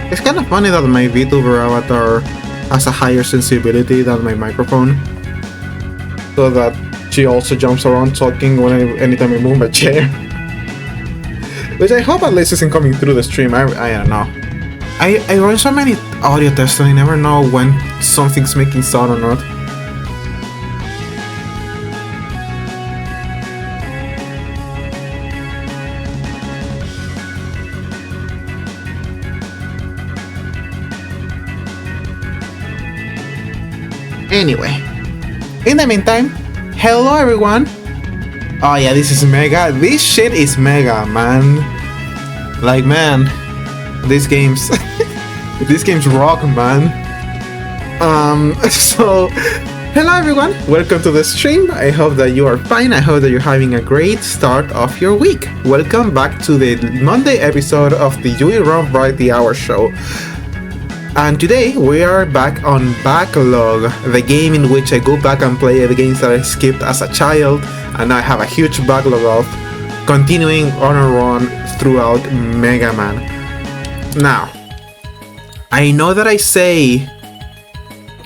It's kind of funny that my VTuber avatar has a higher sensibility than my microphone, so that she also jumps around talking anytime I move my chair. Which I hope at least isn't coming through the stream. I don't know. I run so many audio tests and I never know when something's making sound or not. Anyway, in the meantime, hello everyone. Oh yeah, this is mega. This shit is mega, man. Like, man, these games, these games rock, man. So, hello everyone. Welcome to the stream. I hope that you are fine. I hope that you're having a great start of your week. Welcome back to the Monday episode of the Yui Run Variety Hour show. And today we are back on Backlog, the game in which I go back and play the games that I skipped as a child, and I have a huge backlog of, continuing on a run throughout Mega Man. Now, I know that I say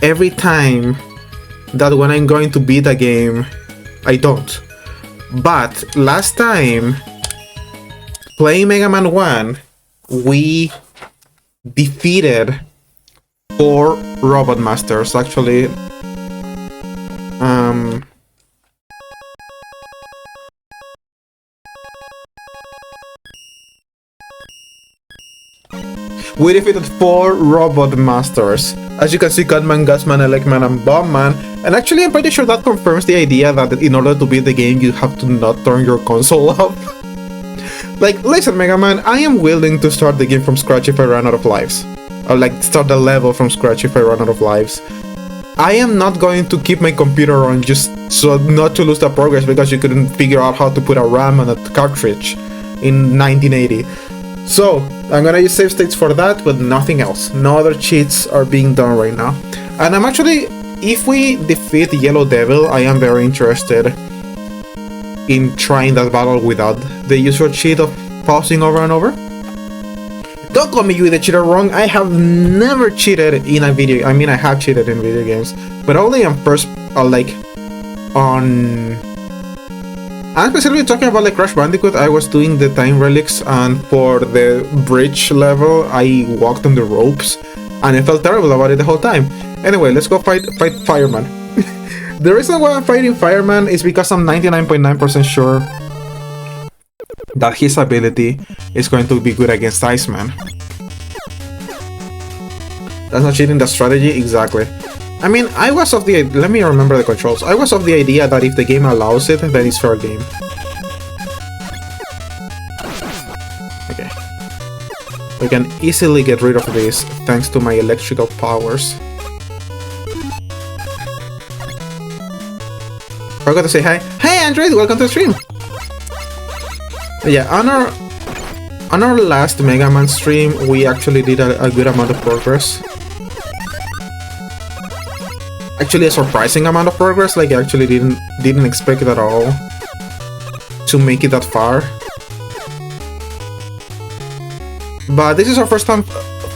every time that when I'm going to beat a game, I don't. But last time, playing Mega Man 1, we defeated 4 Robot Masters, actually. We defeated 4 Robot Masters. As you can see, Gunman, Gasman, Elecman, and Bombman. And actually, I'm pretty sure that confirms the idea that in order to beat the game, you have to not turn your console off. Like, listen, Mega Man, I am willing to start the game from scratch if I run out of lives. Or like, start the level from scratch if I run out of lives. I am not going to keep my computer on just so not to lose the progress because you couldn't figure out how to put a RAM on a cartridge in 1980. So, I'm gonna use save states for that, but nothing else. No other cheats are being done right now. And I'm actually, if we defeat Yellow Devil, I am very interested in trying that battle without the usual cheat of pausing over and over. Don't call me Yui the cheater wrong. I have never cheated in a video. I mean, I have cheated in video games, but only on first, on. I'm specifically talking about like Crash Bandicoot. I was doing the time relics, and for the bridge level, I walked on the ropes, and I felt terrible about it the whole time. Anyway, let's go fight Fireman. The reason why I'm fighting Fireman is because I'm 99.9% sure that his ability is going to be good against Iceman. That's not cheating the strategy? Exactly. I mean, I was of the... Let me remember the controls. I was of the idea that if the game allows it, then it's fair game. Okay. We can easily get rid of this thanks to my electrical powers. Forgot to say hi. Hey Android, welcome to the stream! Yeah, on our last Mega Man stream, we actually did a good amount of progress. Actually, a surprising amount of progress. Like, I actually didn't expect it at all to make it that far. But this is our first time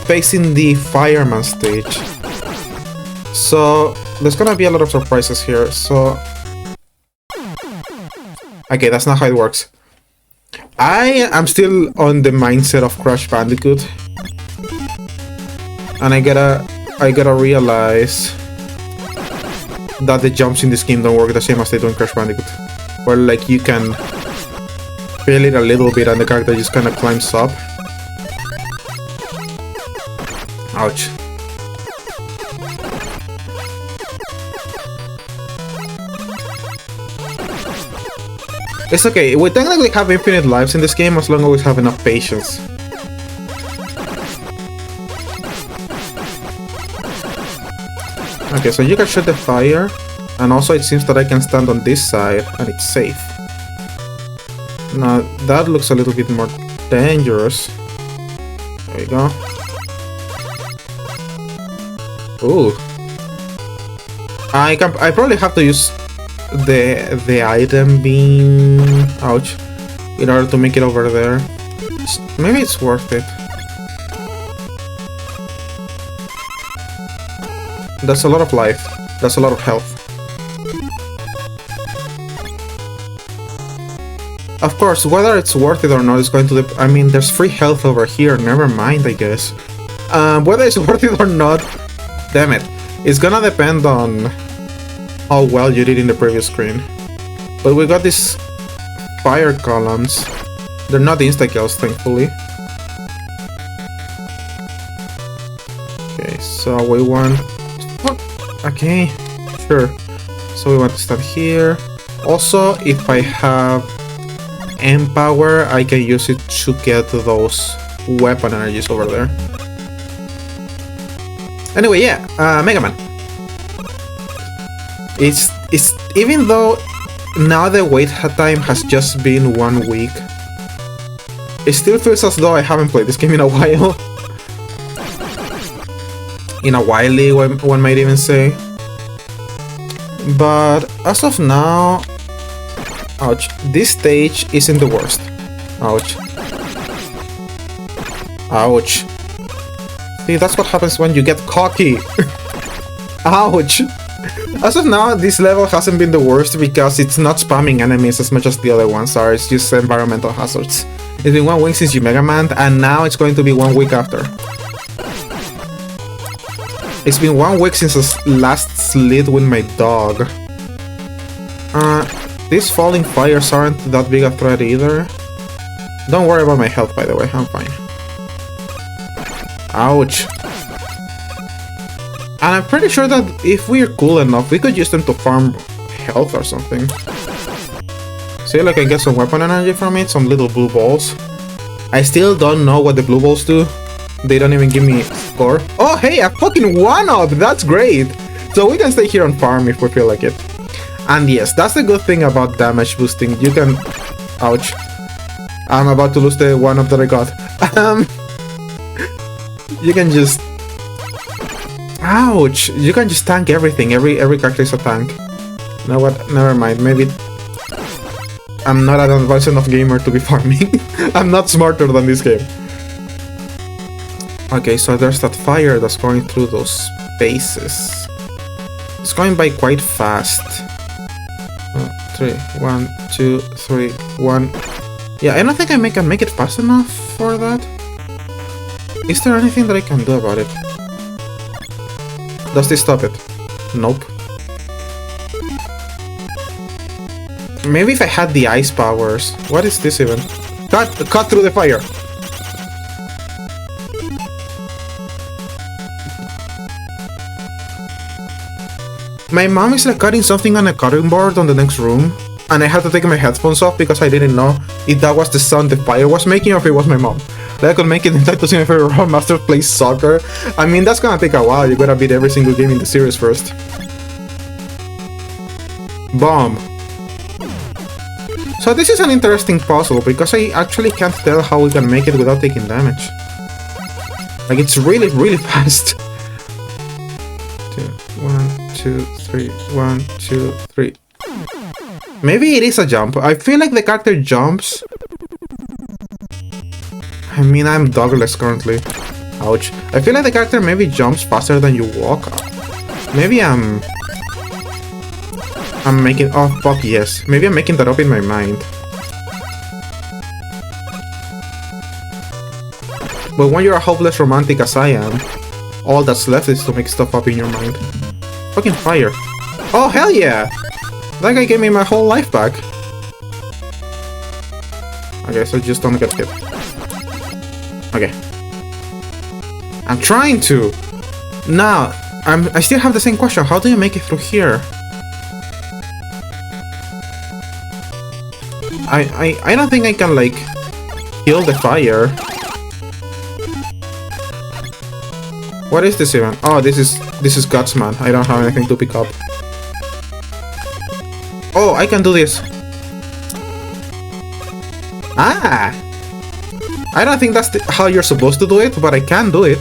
facing the Fireman stage, so there's gonna be a lot of surprises here. So, okay, that's not how it works. I am still on the mindset of Crash Bandicoot, and I gotta realize that the jumps in this game don't work the same as they do in Crash Bandicoot, where like you can feel it a little bit and the character just kind of climbs up. Ouch. It's okay, we technically have infinite lives in this game as long as we have enough patience. Okay, so you can shoot the fire, and also it seems that I can stand on this side and it's safe. Now that looks a little bit more dangerous. There you go. Ooh. I probably have to use the item beam, ouch, in order to make it over there. Maybe it's worth it. That's a lot of life. That's a lot of health. Of course, whether it's worth it or not is going to... I mean, there's free health over here. Never mind, I guess. Whether it's worth it or not... Damn it. It's gonna depend on how well you did in the previous screen. But we got these fire columns. They're not insta-kills, thankfully. Okay, so we want... Okay, sure. So we want to stand here. Also, if I have Empower, I can use it to get those weapon energies over there. Anyway, yeah, Mega Man. It's even though now the wait time has just been 1 week, it still feels as though I haven't played this game in a while. In a while, one might even say. But as of now, ouch, this stage isn't the worst. Ouch. Ouch. See, that's what happens when you get cocky. Ouch. As of now, this level hasn't been the worst because it's not spamming enemies as much as the other ones are. It's just environmental hazards. It's been 1 week since you Mega Man, and now it's going to be 1 week after. It's been 1 week since I last slid with my dog. These falling fires aren't that big a threat either. Don't worry about my health, by the way, I'm fine. Ouch. And I'm pretty sure that if we're cool enough, we could use them to farm health or something. See, like I get some weapon energy from it, some little blue balls. I still don't know what the blue balls do. They don't even give me score. Oh, hey, a fucking 1-up! That's great! So we can stay here and farm if we feel like it. And yes, that's the good thing about damage boosting. You can... Ouch. I'm about to lose the 1-up that I got. You can just... Ouch! You can just tank everything. Every character is a tank. You know what? Never mind. Maybe... I'm not an advanced enough gamer to be farming. I'm not smarter than this game. Okay, so there's that fire that's going through those spaces. It's going by quite fast. 3, 1, 2, 3, 1. Yeah, I don't think I can make it fast enough for that. Is there anything that I can do about it? Does this stop it? Nope. Maybe if I had the ice powers. What is this even? Cut through the fire. My mom is like cutting something on a cutting board on the next room, and I had to take my headphones off because I didn't know if that was the sound the fire was making or if it was my mom. That I could make it in time to see my favorite Rob Master play soccer. I mean, that's gonna take a while. You gotta beat every single game in the series first. Bomb. So this is an interesting puzzle because I actually can't tell how we can make it without taking damage. Like, it's really, really fast. 1, 2, 3, 1, 2, 3. Maybe it is a jump. I feel like the character jumps. I mean, I'm dogless currently. Ouch. I feel like the character maybe jumps faster than you walk. Maybe I'm making... Oh, fuck yes. Maybe I'm making that up in my mind. But when you're a hopeless romantic as I am, all that's left is to make stuff up in your mind. Fucking fire. Oh, hell yeah! That guy gave me my whole life back. Okay, so just don't get hit. Okay. I'm trying to! Now, I still have the same question. How do you make it through here? I don't think I can, like, kill the fire. What is this even? Oh, this is Guts, man. I don't have anything to pick up. Oh, I can do this. Ah! I don't think that's how you're supposed to do it, but I can do it.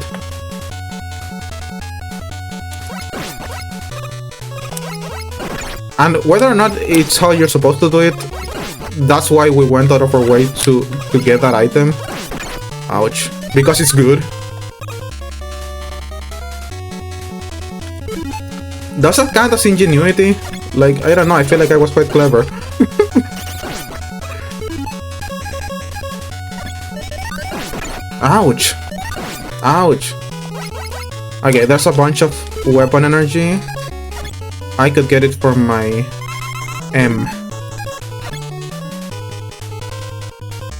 And whether or not it's how you're supposed to do it, that's why we went out of our way to get that item. Ouch. Because it's good. Does that count as ingenuity? Like, I don't know, I feel like I was quite clever. Ouch. Ouch. Okay, there's a bunch of weapon energy. I could get it for my M.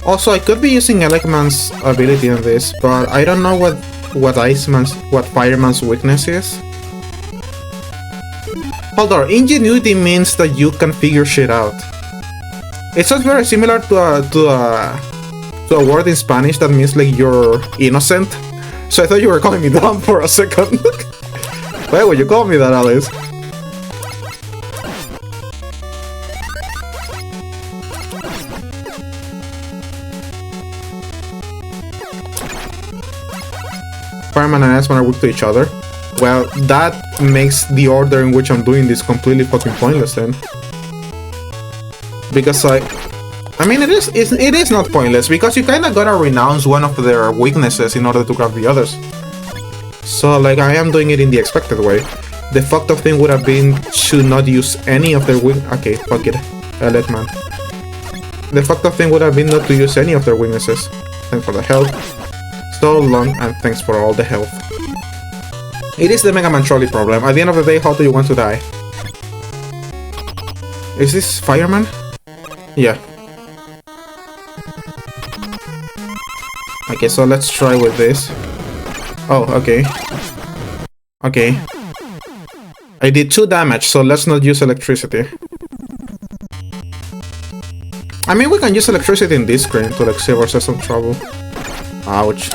Also, I could be using Elecman's ability in this, but I don't know what Fireman's weakness is. Hold on, ingenuity means that you can figure shit out. It sounds very similar to a word in Spanish that means like you're innocent. So I thought you were calling me dumb for a second. Why would you call me that, Alice? Fireman and Iceman are weak to each other. Well, that makes the order in which I'm doing this completely fucking pointless then. Because I mean, it is not pointless, because you kinda gotta renounce one of their weaknesses in order to grab the others. So, like, I am doing it in the expected way. The fucked up thing would have been to not use any of their okay, fuck it. Elecman. The fucked up thing would have been not to use any of their weaknesses. Thanks for the help. So long, and thanks for all the help. It is the Mega Man trolley problem. At the end of the day, how do you want to die? Is this Fireman? Yeah. Okay, so let's try with this. Oh, okay. Okay. I did 2 damage, so let's not use electricity. I mean, we can use electricity in this screen to like save ourselves some trouble. Ouch.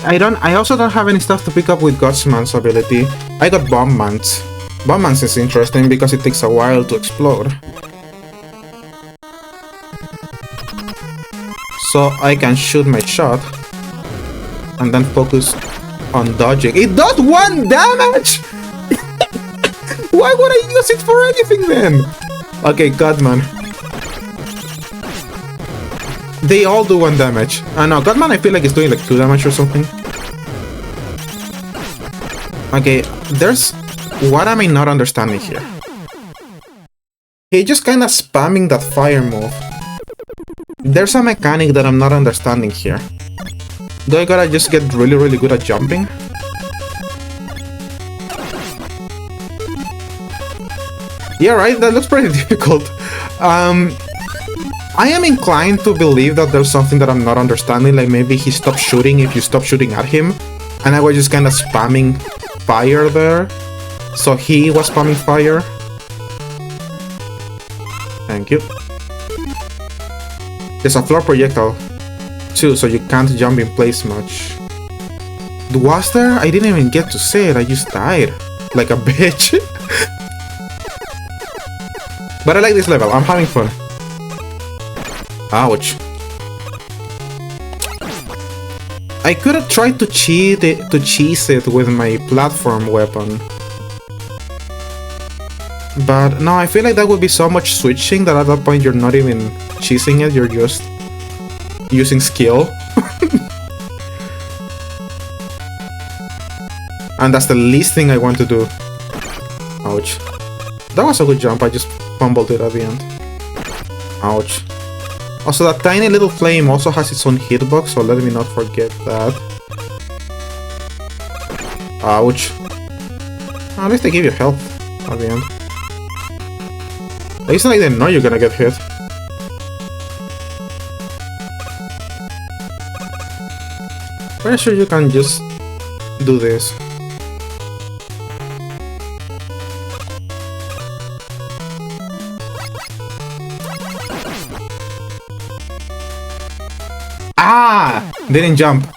I also don't have any stuff to pick up with Gutsman's ability. I got Bomb Man's. Bomb Man's is interesting because it takes a while to explode. So I can shoot my shot and then focus on dodging. It does 1 damage! Why would I use it for anything then? Okay, Godman. They all do 1 damage. No, Godman I feel like it's doing like 2 damage or something. Okay, there's... What am I not understanding here? He's just kinda spamming that fire move. There's a mechanic that I'm not understanding here. Do I gotta just get really, really good at jumping? Yeah, right? That looks pretty difficult. I am inclined to believe that there's something that I'm not understanding, like maybe he stopped shooting if you stop shooting at him, and I was just kinda spamming fire there, so he was spamming fire. Thank you. There's a floor projectile too, so you can't jump in place much. Was there? I didn't even get to say it, I just died. Like a bitch. But I like this level, I'm having fun. Ouch. I could have tried to cheese it with my platform weapon. But no, I feel like that would be so much switching that at that point you're not even cheesing it, you're just using skill. And that's the least thing I want to do. Ouch. That was a good jump, I just fumbled it at the end. Ouch. Also, that tiny little flame also has its own hitbox, so let me not forget that. Ouch. At least they give you health at the end. It's not like they know you're gonna get hit. Pretty sure you can just do this. Ah! Didn't jump.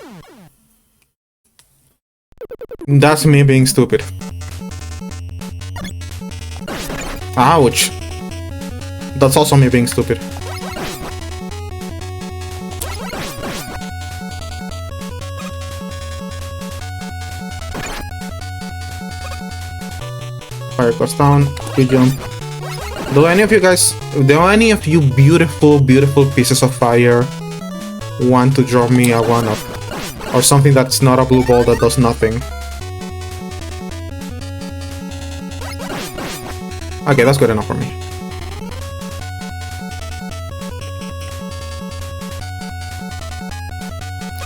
That's me being stupid. Ouch. That's also me being stupid. Fire goes down, you jump, Do any of you guys, do any of you beautiful, beautiful pieces of fire want to draw me a 1-up? Or something that's not a blue ball that does nothing? Okay, that's good enough for me.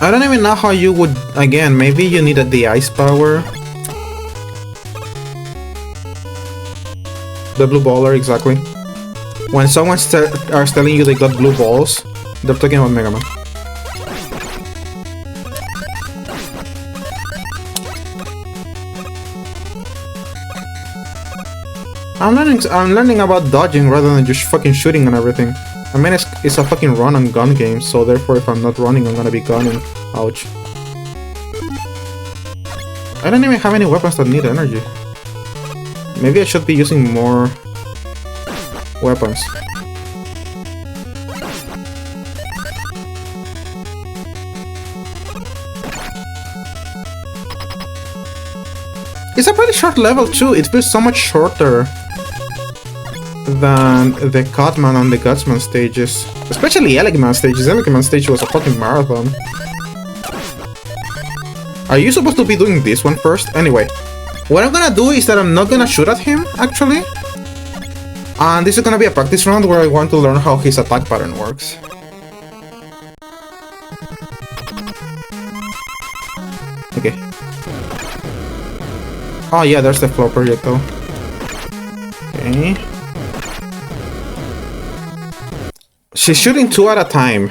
I don't even know how you would... Again, maybe you needed the ice power. The blue baller, exactly. When someone starts telling you they got blue balls, they're talking about Mega Man. I'm learning about dodging rather than just fucking shooting and everything. I mean, it's a fucking run and gun game, so therefore if I'm not running, I'm gonna be gunning. Ouch. I don't even have any weapons that need energy. Maybe I should be using more weapons. It's a pretty short level too. It feels so much shorter than the Cutman and the Gutsman stages. Especially Elegman stages. Elegman stage was a fucking marathon. Are you supposed to be doing this one first? Anyway, what I'm gonna do is that I'm not gonna shoot at him, actually. And this is gonna be a practice round where I want to learn how his attack pattern works. Okay. Oh yeah, there's the floor projectile. Okay. She's shooting 2 at a time.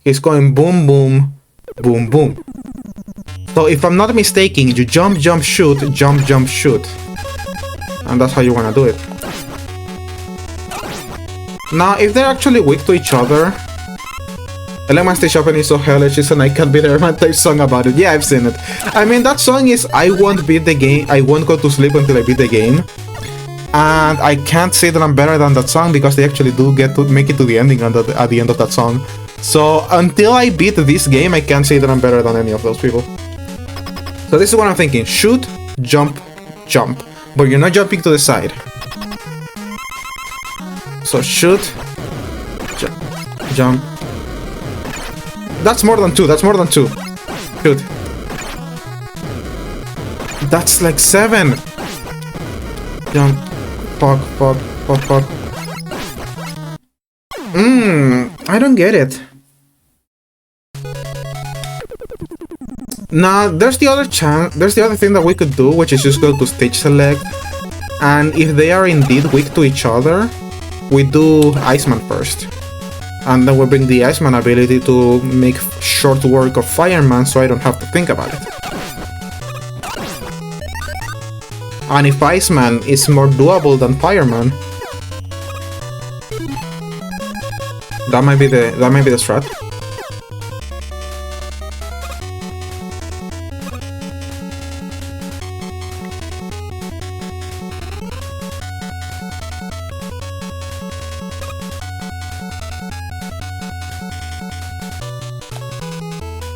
He's going boom, boom, boom, boom. So if I'm not mistaken, you jump, jump, shoot, jump, jump, shoot. And that's how you wanna do it. Now, if they're actually weak to each other... Elegman Stage Open is so hellish, it's an I Can't Beat Everyman type song about it. Yeah, I've seen it. I mean, that song is I won't beat the game, I won't go to sleep until I beat the game. And I can't say that I'm better than that song because they actually do get to make it to the ending at the end of that song. So until I beat this game, I can't say that I'm better than any of those people. So this is what I'm thinking. Shoot, jump, jump. But you're not jumping to the side. So shoot, jump. That's more than 2, that's more than 2. Shoot. That's like 7. Jump. Fuck, fuck, fuck, fuck. I don't get it. Now, there's the other thing that we could do, which is just go to stage select. And if they are indeed weak to each other, we do Iceman first. And then we bring the Iceman ability to make short work of Fireman so I don't have to think about it. And if Iceman is more doable than Fireman, that might be the strat.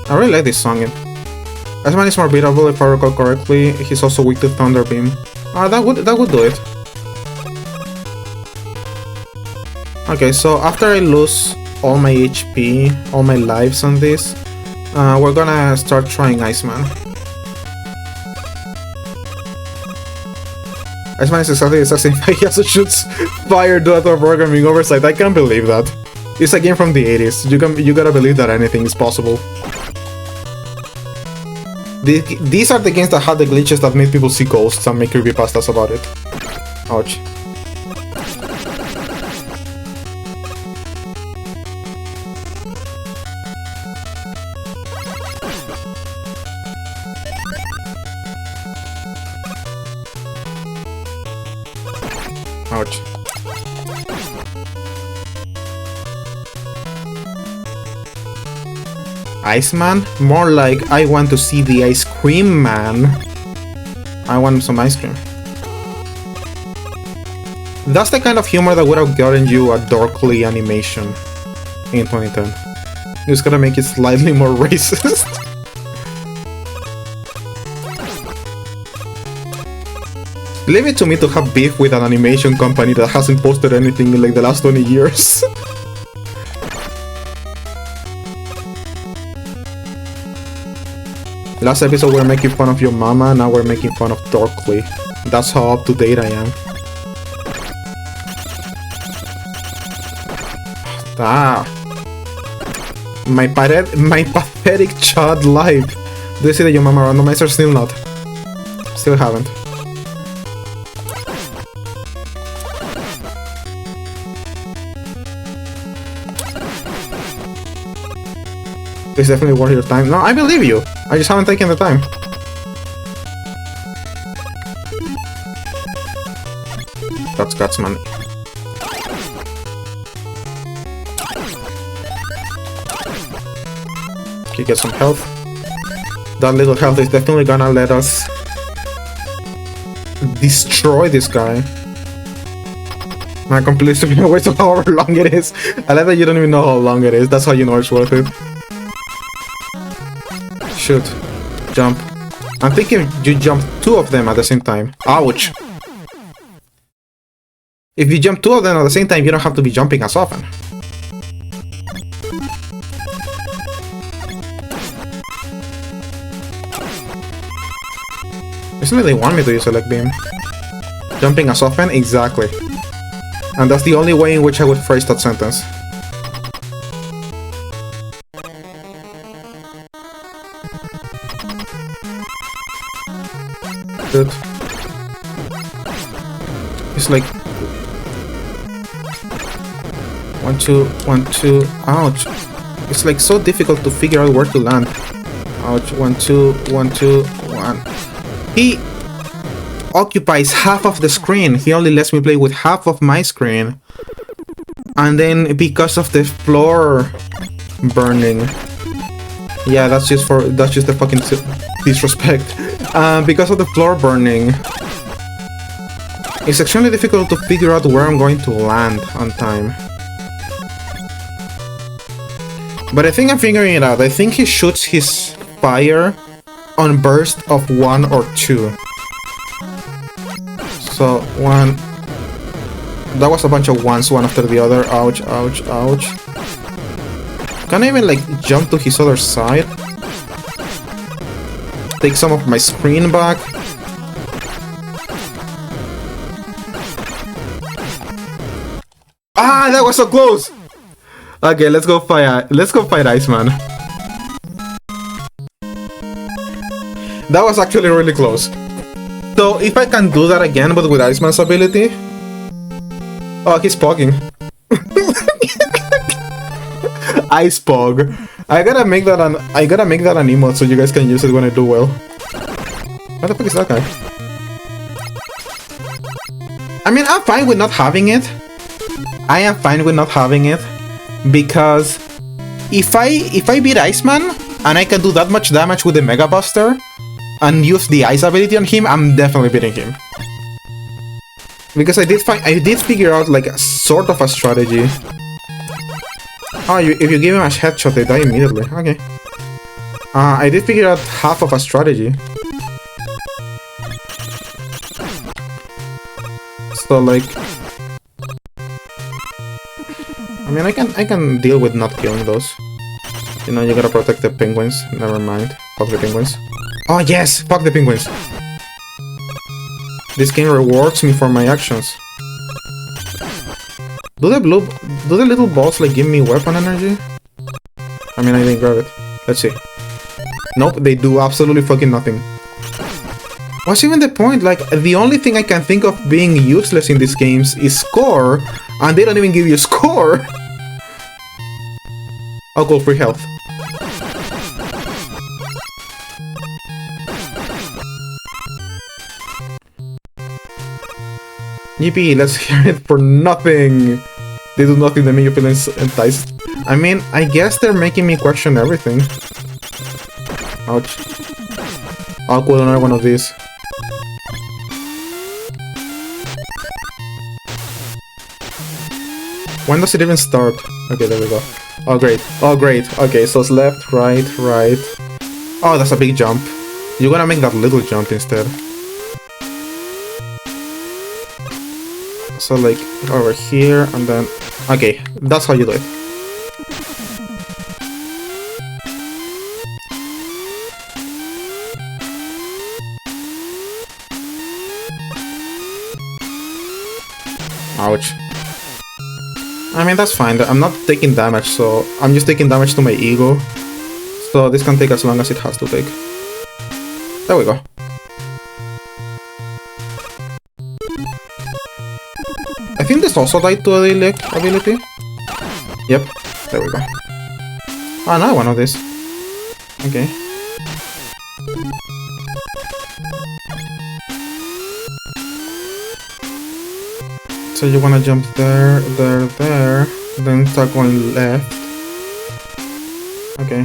I really like this song. Iceman is more beatable if I recall correctly. He's also weak to Thunder Beam. That would do it. Okay, so after I lose all my HP, all my lives on this, we're gonna start trying Iceman. Iceman is exactly the same. He also shoots fire due to programming oversight. I can't believe that. It's a game from the 80s. You gotta believe that anything is possible. These are the games that had the glitches that made people see ghosts and make creepypastas about it. Ouch. Ouch. Iceman? More like, I want to see the ice cream man. I want some ice cream. That's the kind of humor that would have gotten you a Dorkly animation in 2010. You just gotta make it slightly more racist. Leave it to me to have beef with an animation company that hasn't posted anything in like the last 20 years. Last episode we were making fun of your mama, now we're making fun of Dorkly. That's how up to date I am. Ah. My pathetic child life. Do you see that your mama randomizer? Still not. Still haven't. It's definitely worth your time. No, I believe you. I just haven't taken the time. That's Gutsman. Okay, get some health. That little health is definitely gonna let us destroy this guy. I completely skipping away to however long it is. I like that you don't even know how long it is. That's how you know it's worth it. Shoot. Jump. I'm thinking you jump 2 of them at the same time. Ouch. If you jump 2 of them at the same time, you don't have to be jumping as often. Isn't it they want me to use Select Beam? Jumping as often? Exactly. And that's the only way in which I would phrase that sentence. Good. It's like 1, 2, 1, 2. Ouch. It's like so difficult to figure out where to land. Ouch. 1, 2, 1, 2, 1. He occupies half of the screen. He only lets me play with half of my screen. And then because of the floor burning. Yeah, that's just the fucking disrespect. Because of the floor burning, it's extremely difficult to figure out where I'm going to land on time. But I think I'm figuring it out. I think he shoots his fire on bursts of 1 or 2. So 1. That was a bunch of 1s, one after the other. Ouch, ouch, ouch. Can I even like jump to his other side? Take some of my screen back. Ah, that was so close. Okay, let's go fight Iceman. That was actually really close. So if I can do that again, but with Iceman's ability. Oh, he's pogging. Ice pog. I gotta make that an emote so you guys can use it when I do well. What the fuck is that guy? I mean, I'm fine with not having it. I am fine with not having it because if I beat Iceman and I can do that much damage with the Mega Buster and use the ice ability on him, I'm definitely beating him. Because I did figure out like a sort of a strategy. Oh, if you give him a headshot, they die immediately. Okay. I did figure out half of a strategy. So like, I mean, I can deal with not killing those. You know, you gotta protect the penguins. Never mind. Fuck the penguins. Oh yes, fuck the penguins. This game rewards me for my actions. Do the little balls like give me weapon energy? I mean, I didn't grab it. Let's see. Nope, they do absolutely fucking nothing. What's even the point? Like, the only thing I can think of being useless in these games is score, and they don't even give you score. I'll go free health. Yippee, let's hear it for nothing. They do nothing to make you feel enticed. I mean, I guess they're making me question everything. Ouch. I'll quote another one of these. When does it even start? Okay, there we go. Oh, great. Oh, great. Okay, so it's left, right, right. Oh, that's a big jump. You're gonna make that little jump instead. So like over here and then... Okay, that's how you do it. Ouch. I mean, that's fine. I'm not taking damage, so I'm just taking damage to my ego. So this can take as long as it has to take. There we go. I think this also died to a delay ability. Yep, there we go. Oh, now one of these. Okay. So you wanna jump there, there, there, then start going left. Okay.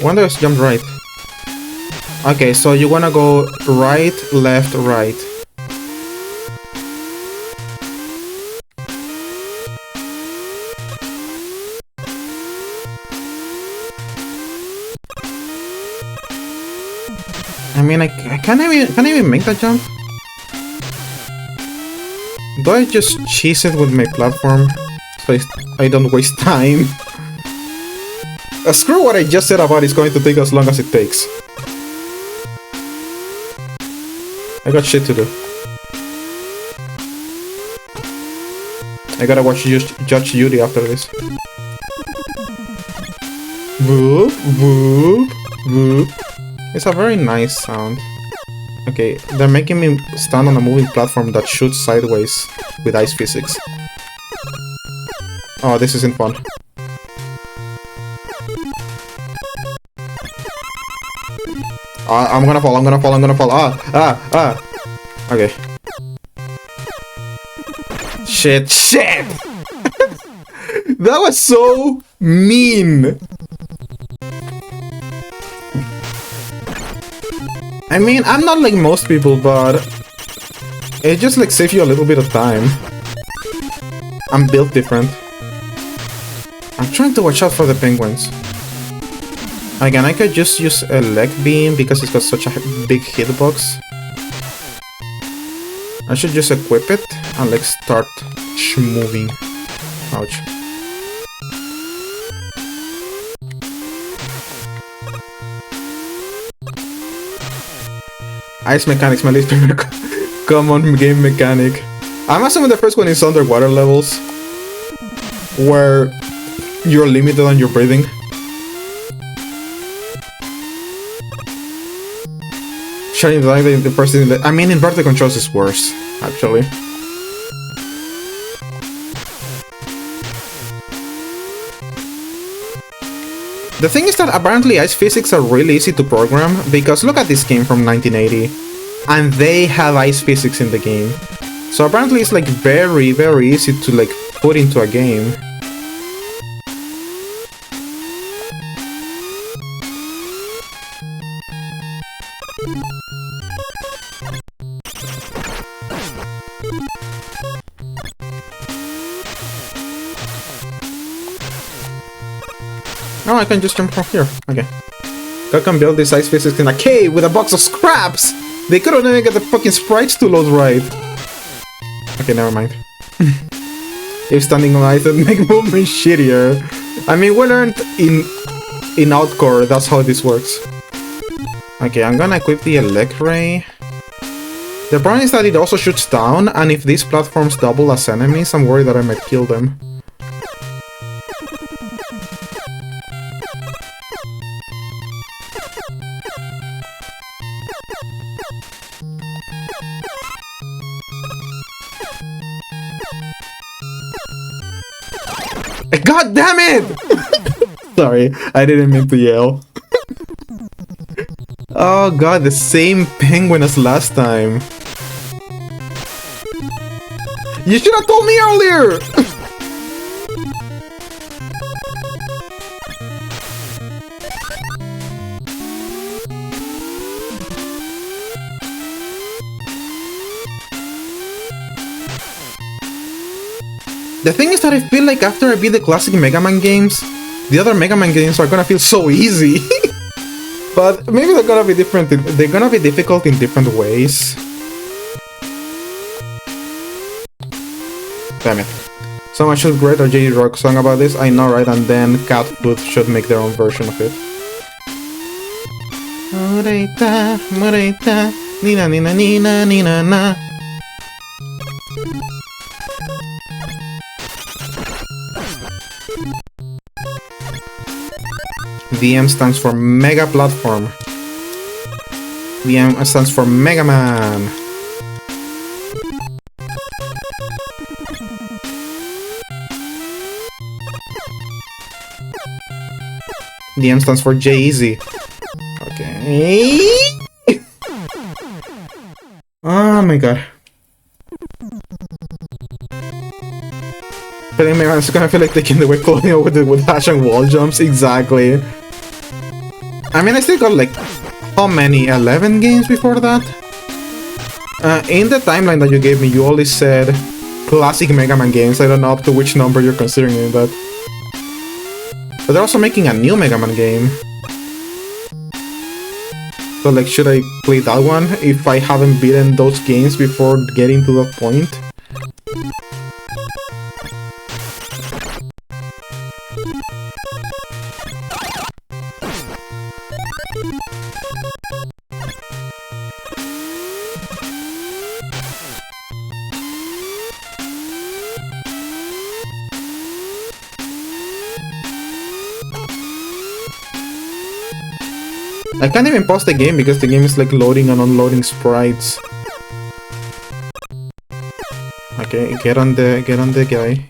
When does jump right? Okay, so you wanna go right, left, right. I mean, I can't even make that jump. Do I just cheese it with my platform so I don't waste time? Screw what I just said about it's going to take as long as it takes. I got shit to do. I gotta watch Judge Judy after this. Whoop, whoop, whoop. It's a very nice sound. Okay, they're making me stand on a moving platform that shoots sideways with ice physics. Oh, this isn't fun. I'm gonna fall, I'm gonna fall, I'm gonna fall. Okay. Shit, shit! That was so mean! I mean, I'm not like most people, but it just like saves you a little bit of time. I'm built different. I'm trying to watch out for the penguins. Again, I could just use a leg beam because it's got such a big hitbox. I should just equip it and like start moving. Ouch. Ice mechanics, my least favorite common game mechanic. I'm assuming the first one is underwater levels, where you're limited on your breathing. Sharing the first thing that I mean, inverted controls is worse, actually. The thing is that apparently ice physics are really easy to program, because look at this game from 1980, and they have ice physics in the game. So apparently it's like very, very easy to like put into a game. Oh, I can just jump from here. Okay. I can build this ice physics in a cave with a box of scraps! They couldn't even get the fucking sprites to load right. Okay, never mind. If standing on ice would make movement shittier. I mean, we learned in Outcore, that's how this works. Okay, I'm gonna equip the Elect Ray. The problem is that it also shoots down, and if these platforms double as enemies, I'm worried that I might kill them. God damn it! Sorry, I didn't mean to yell. Oh god, the same penguin as last time. You should have told me earlier! The thing is that I feel like after I beat the classic Mega Man games, the other Mega Man games are gonna feel so easy. But maybe they're gonna be different. They're gonna be difficult in different ways. Damn it. Someone should write a J Rock song about this. I know, right? And then Cat Food should make their own version of it. Moreta, moreta, nina nina nina nina na. VM stands for Mega Platform. VM stands for Mega Man. DM stands for J-Easy. Okay. Oh my god. Feeling Mega Man's gonna feel like taking the way Colonial with dash and wall jumps. Exactly. I mean, I still got like, how many? 11 games before that? In the timeline that you gave me, you only said classic Mega Man games. I don't know up to which number you're considering in that. But they're also making a new Mega Man game. So like, should I play that one if I haven't beaten those games before getting to that point? I can't even pause the game because the game is like loading and unloading sprites. Okay, get on the guy,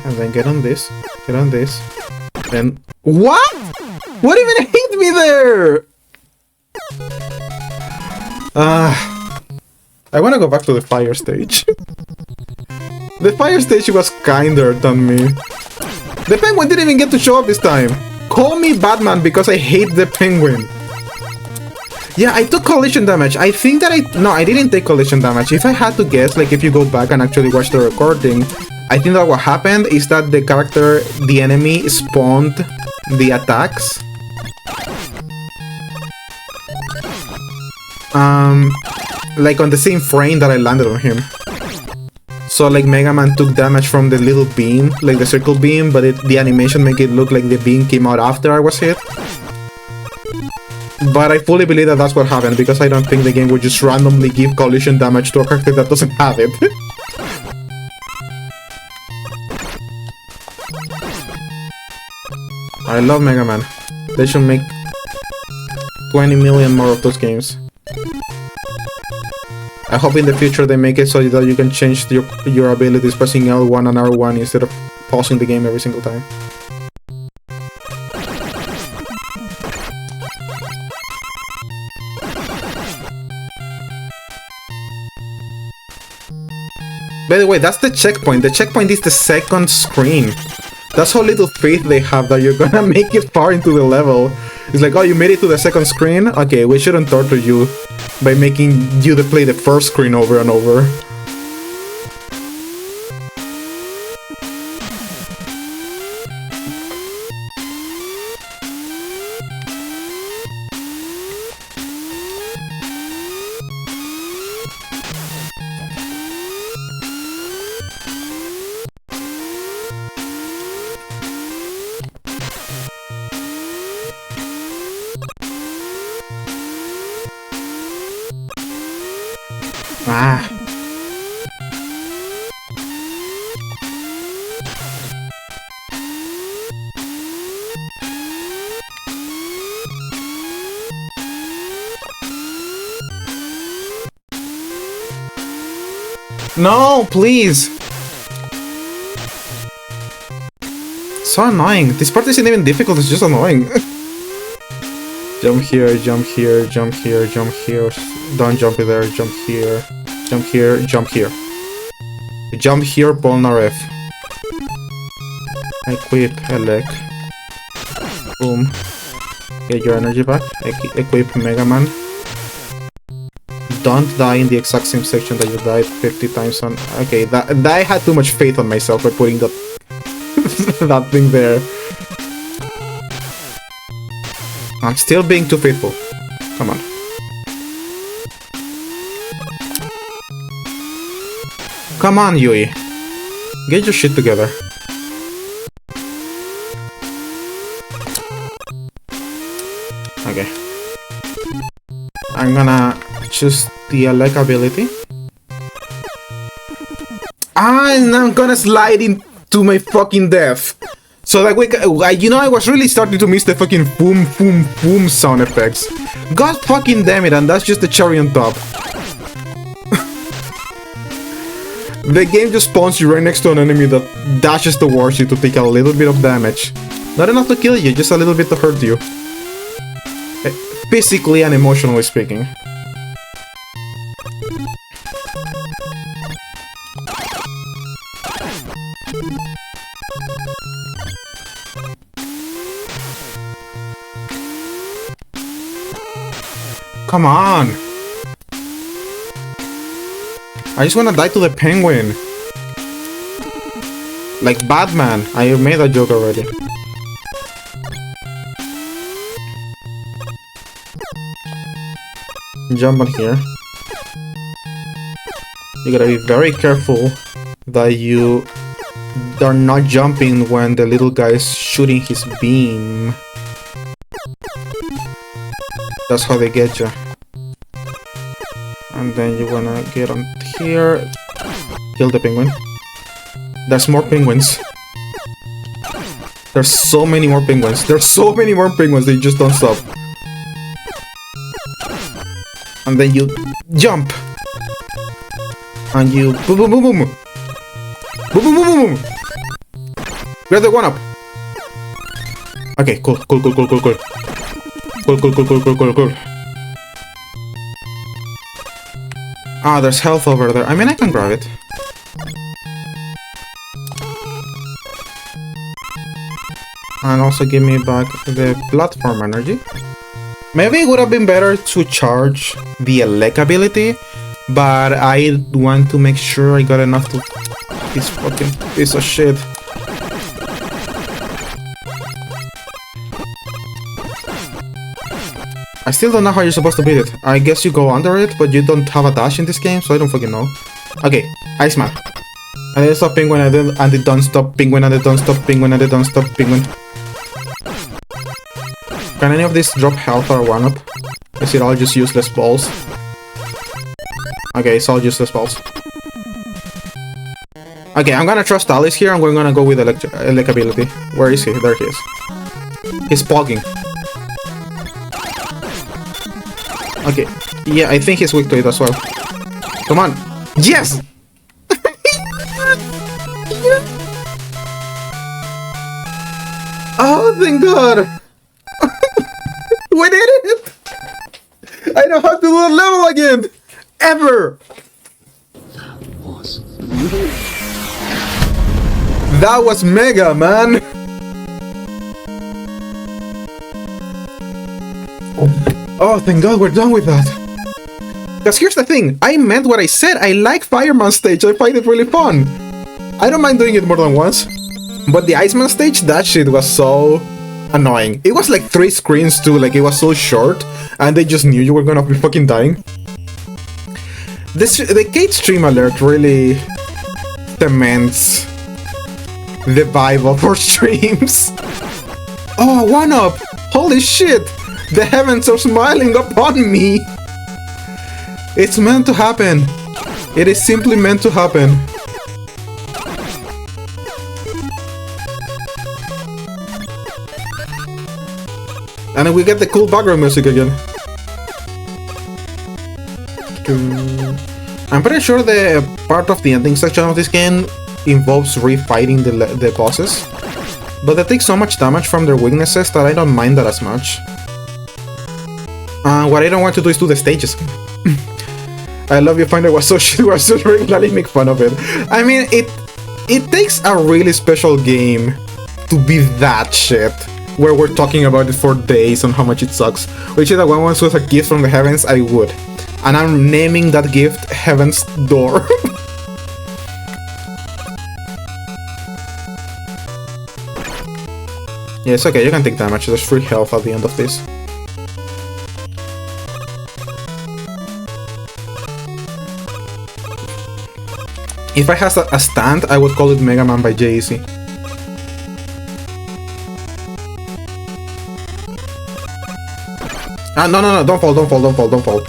and then get on this, then what? What even hit me there? I wanna go back to the fire stage. The fire stage was kinder than me. The penguin didn't even get to show up this time. Call me Batman because I hate the penguin. Yeah, I took collision damage. I think that no, I didn't take collision damage. If I had to guess, like if you go back and actually watch the recording, I think that what happened is that the enemy spawned the attacks. Like on the same frame that I landed on him. So like Mega Man took damage from the little beam, like the circle beam, but the animation make it look like the beam came out after I was hit. But I fully believe that that's what happened, because I don't think the game would just randomly give collision damage to a character that doesn't have it. I love Mega Man. They should make 20 million more of those games. I hope in the future they make it so that you can change your abilities pressing L1 and R1 instead of pausing the game every single time. By the way, that's the checkpoint. The checkpoint is the second screen. That's how little faith they have that you're gonna make it far into the level. It's like, oh, you made it to the second screen? Okay, we shouldn't torture you by making you play the first screen over and over. Ah. No, please. So annoying. This part isn't even difficult, it's just annoying. Jump here, jump here, jump here, jump here. Don't jump there, jump here. Jump here, jump here. Jump here, Polnareff. Equip, elect. Boom. Get your energy back. Equip Mega Man. don't die in the exact same section that you died 50 times on. Okay, that I had too much faith on myself by putting that that thing there. I'm still being too faithful. Come on. Come on, Yui. Get your shit together. Okay. I'm gonna choose the Elec ability. And I'm gonna slide into my fucking death. So like, you know, I was really starting to miss the fucking boom, boom, boom sound effects. God fucking damn it, and that's just the cherry on top. The game just spawns you right next to an enemy that dashes towards you to take a little bit of damage. Not enough to kill you, just a little bit to hurt you. Physically and emotionally speaking. Come on! I just wanna die to the penguin. Like Batman. I made that joke already. Jump on here. You gotta be very careful that you are not jumping when the little guy is shooting his beam. That's how they get you. And then you wanna get on here. Kill the penguin. There's more penguins. There's so many more penguins. There's so many more penguins, they just don't stop. And then you jump. And you boom boom boom boom. Boom boom boom boom boom. Grab the one up. Okay, cool. Cool. Ah, there's health over there. I mean, I can grab it. And also give me back the platform energy. Maybe it would have been better to charge the Elec ability, but I want to make sure I got enough to this fucking piece of shit. I still don't know how you're supposed to beat it. I guess you go under it, but you don't have a dash in this game, so I don't fucking know. Okay, Iceman. And then stop penguin, and then don't stop penguin, and then don't stop penguin, and then don't stop penguin. Can any of these drop health or 1-up? Is it all just useless balls? Okay, it's all useless balls. Okay, I'm gonna trust Alice here, and we're gonna go with Elec ability. Where is he? There he is. He's pogging. Okay, yeah, I think he's weak to it as well. Come on. Yes! Oh, thank God! We did it! I don't have to do a level again! Ever! That was mega, man! Oh, thank God we're done with that. Because here's the thing, I meant what I said. I like Fireman stage, I find it really fun. I don't mind doing it more than once. But the Iceman stage, that shit was so annoying. It was like 3 screens too, like it was so short, and they just knew you were gonna be fucking dying. The Kate stream alert really cements the vibe of our streams. Oh, 1-up! Holy shit! The heavens are smiling upon me! It's meant to happen. It is simply meant to happen. And then we get the cool background music again. I'm pretty sure the part of the ending section of this game involves refighting the bosses. But they take so much damage from their weaknesses that I don't mind that as much. What I don't want to do is do the stages. I love you find it was so shit, we're so regularly make fun of it. I mean, it takes a really special game to be that shit, where we're talking about it for days on how much it sucks. Which is that one was with a gift from the heavens, I would. And I'm naming that gift Heaven's Door. Yeah, it's okay, you can take damage. There's free health at the end of this. If I had a stand, I would call it Mega Man by Jay-Z. No, don't fall.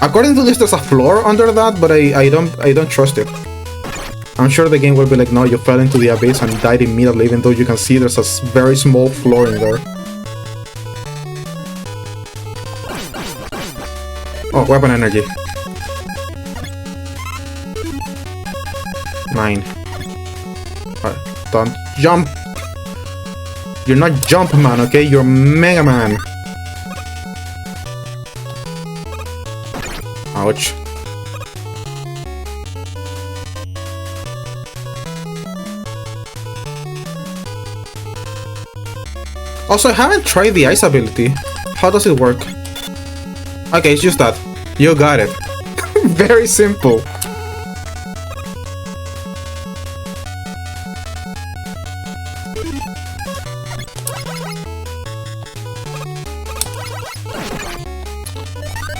According to this, there's a floor under that, but I don't trust it. I'm sure the game will be like, no, you fell into the abyss and died immediately, even though you can see there's a very small floor in there. Oh, weapon energy. 9. Don't jump! You're not Jump Man, okay? You're Mega Man. Ouch. Also, I haven't tried the ice ability. How does it work? Okay, it's just that. You got it. Very simple.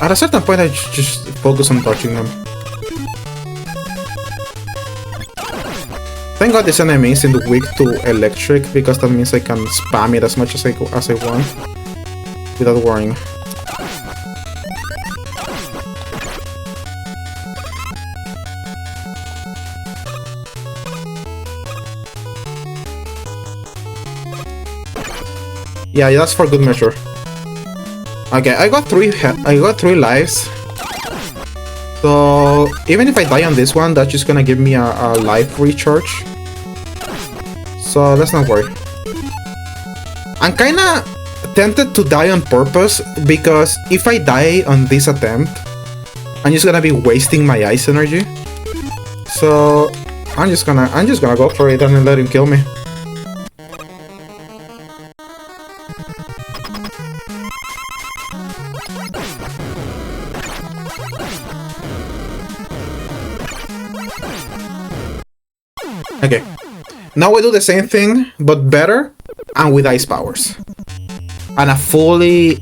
At a certain point, I just focus on touching them. Thank God this enemy isn't weak to electric, because that means I can spam it as much as I want without worrying. Yeah, that's for good measure. Okay, I got three lives. So even if I die on this one, that's just gonna give me a life recharge. So let's not worry. I'm kinda tempted to die on purpose, because if I die on this attempt, I'm just gonna be wasting my ice energy. So I'm just gonna go for it and let him kill me. Okay, now we do the same thing, but better, and with ice powers. And a fully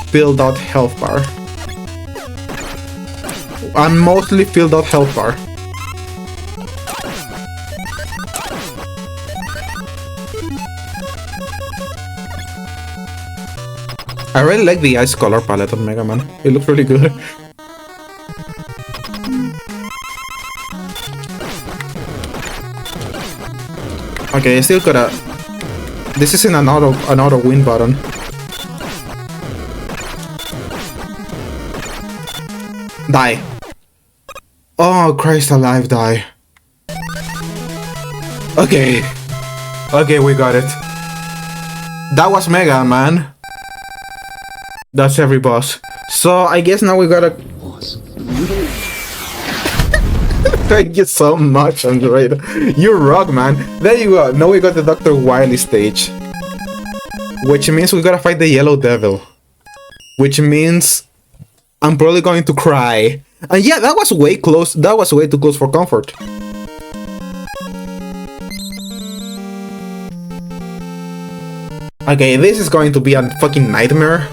filled out health bar. A mostly filled out health bar. I really like the ice color palette on Mega Man. It looks really good. Okay, I still gotta... This isn't an auto win button. Die. Oh, Christ alive, die. Okay. Okay, we got it. That was Mega Man. That's every boss. So, I guess now we gotta... Thank you so much, Android. You rock, man. There you go. Now we got the Dr. Wily stage. Which means we gotta fight the Yellow Devil. Which means I'm probably going to cry. And yeah, that was way close. That was way too close for comfort. Okay, this is going to be a fucking nightmare.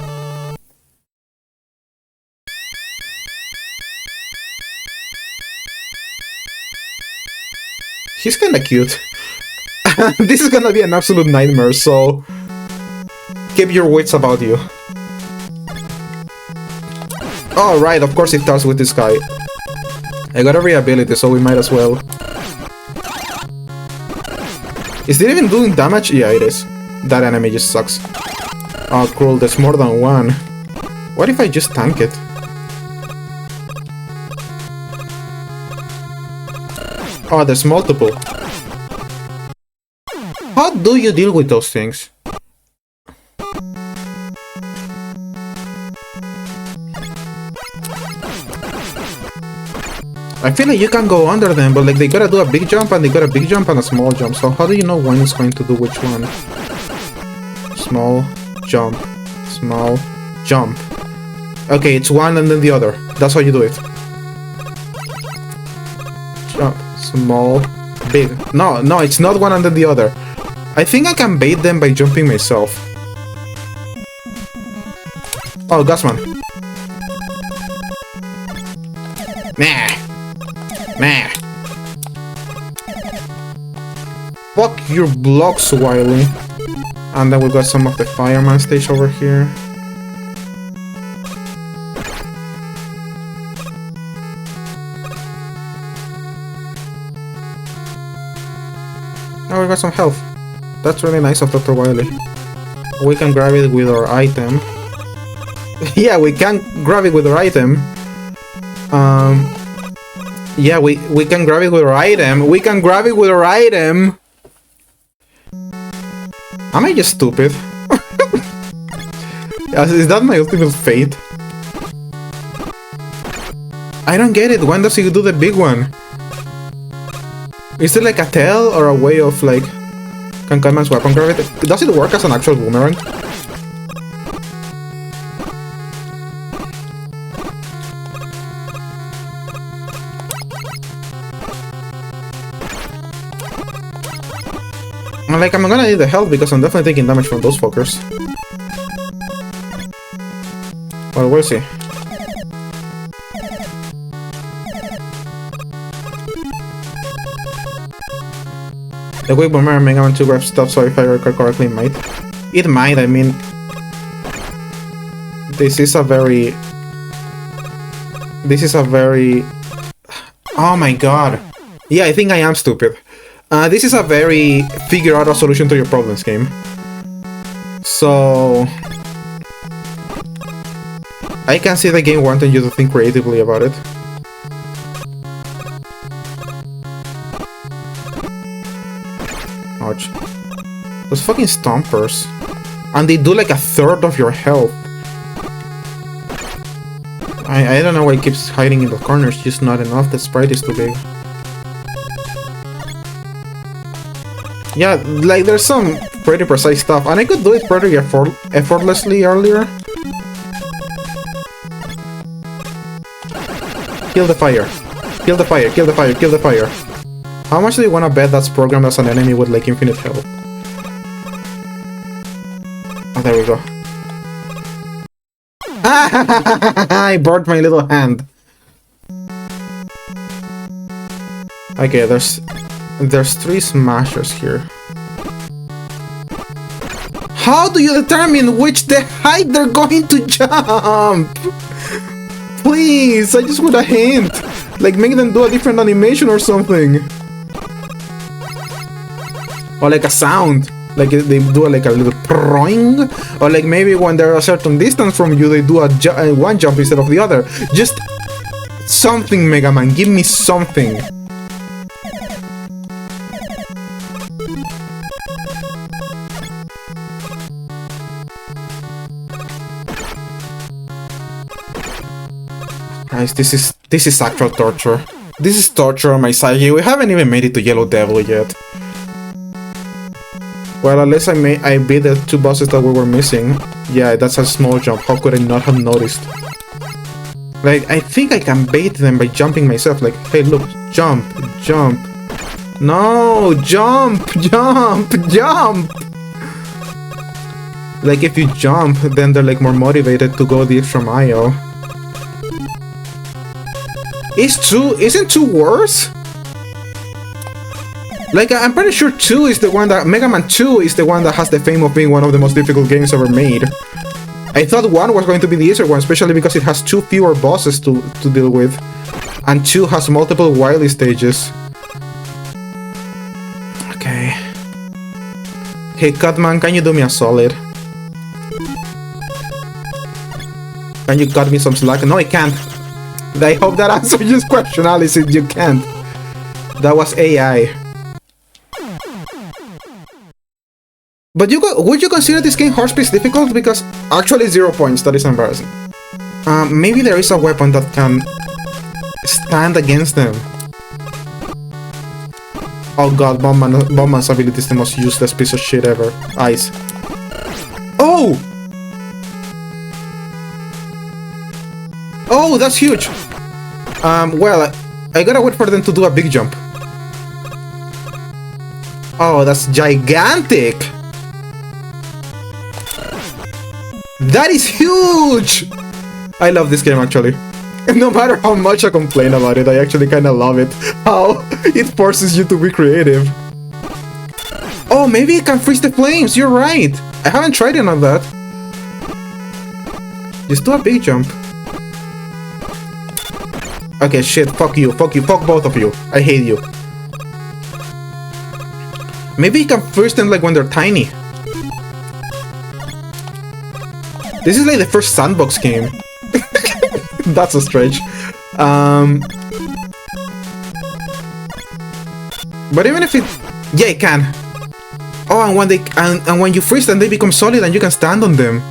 He's kinda cute. This is gonna be an absolute nightmare, so keep your wits about you. Oh, right, of course it starts with this guy. I got every ability, so we might as well. Is it even doing damage? Yeah, it is. That enemy just sucks. Oh, cool, there's more than one. What if I just tank it? Oh, there's multiple. How do you deal with those things? I feel like you can go under them, but like they gotta do a big jump and they got a big jump and a small jump. So how do you know when it's going to do which one? Small jump, small jump. Okay, it's one and then the other. That's how you do it. Jump. Small. Big. No, it's not one and then the other. I think I can bait them by jumping myself. Oh, Gasman. Meh. Meh. Fuck your blocks, Wily. And then we got some of the fireman stage over here. Oh, we got some health. That's really nice of Dr. Wily. We can grab it with our item. Yeah, we can grab it with our item. Yeah, we can grab it with our item. We can grab it with our item. Am I just stupid? Is that my ultimate fate? I don't get it. When does he do the big one? Is it like a tail or a way of like... Can Catman's weapon grab it? Does it work as an actual boomerang? Like, I'm gonna need the health because I'm definitely taking damage from those fuckers. Well, we'll see. The quick boomerang Mega Man 2 grab stuff, so if I recall correctly, it might. It might, I mean... This is a very... Oh my god. Yeah, I think I am stupid. This is a very figure out a solution to your problems game. So... I can see the game wanting you to think creatively about it. Ouch. Those fucking stompers. And they do like a third of your health. I don't know why it keeps hiding in the corners, just not enough, the sprite is too big. Yeah, like there's some pretty precise stuff, and I could do it pretty effortlessly earlier. Kill the fire. Kill the fire, kill the fire, kill the fire. How much do you wanna bet that's programmed as an enemy with like infinite health? Oh, there we go. I burned my little hand. Okay, there's 3 smashers here. How do you determine which the height they're going to jump? Please, I just want a hint. Like make them do a different animation or something. Or like a sound. Like they do like a little proing. Or like maybe when they're a certain distance from you, they do a one jump instead of the other. Just something, Mega Man. Give me something. Guys, this is actual torture. This is torture on my psyche. We haven't even made it to Yellow Devil yet. Well, unless I beat the 2 bosses that we were missing. Yeah, that's a small jump. How could I not have noticed? Like, I think I can bait them by jumping myself. Like, hey, look, jump, jump. No, jump, jump, jump. Like, if you jump, then they're like more motivated to go the extra mile. Isn't 2 worse? Like, I'm pretty sure 2 is the one that... Mega Man 2 is the one that has the fame of being one of the most difficult games ever made. I thought 1 was going to be the easier one, especially because it has 2 fewer bosses to deal with. And 2 has multiple Wily stages. Okay. Hey, Catman, can you do me a solid? Can you cut me some slack? No, I can't. I hope that answers your question, Alice, if you can't. That was AI. But would you consider this game horse-piece difficult? Because actually 0 points, that is embarrassing. Maybe there is a weapon that can stand against them. Oh god, Bombman's ability is the most useless piece of shit ever. Ice. Oh! Oh, that's huge! Well, I gotta wait for them to do a big jump. Oh, that's gigantic! That is huge! I love this game, actually. No matter how much I complain about it, I actually kinda love it. How it forces you to be creative. Oh, maybe it can freeze the flames, you're right! I haven't tried any of that. Just do a big jump. Okay, shit, fuck you, fuck both of you. I hate you. Maybe you can freeze them like when they're tiny. This is like the first sandbox game. That's so strange. But even if it... Yeah, it can. Oh, and when they and when you freeze them, they become solid and you can stand on them.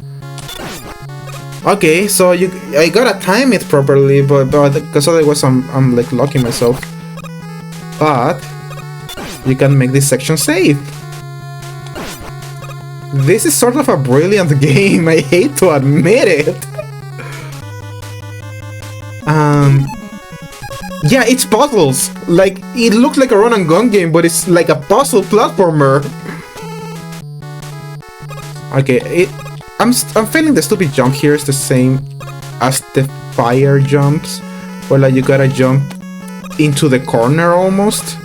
Okay, so I gotta time it properly, but because otherwise I'm like locking myself. But you can make this section safe. This is sort of a brilliant game. I hate to admit it. Yeah, it's puzzles. Like, it looks like a run and gun game, but it's like a puzzle platformer. Okay, I'm feeling the stupid jump here is the same as the fire jumps, where like you gotta jump into the corner almost.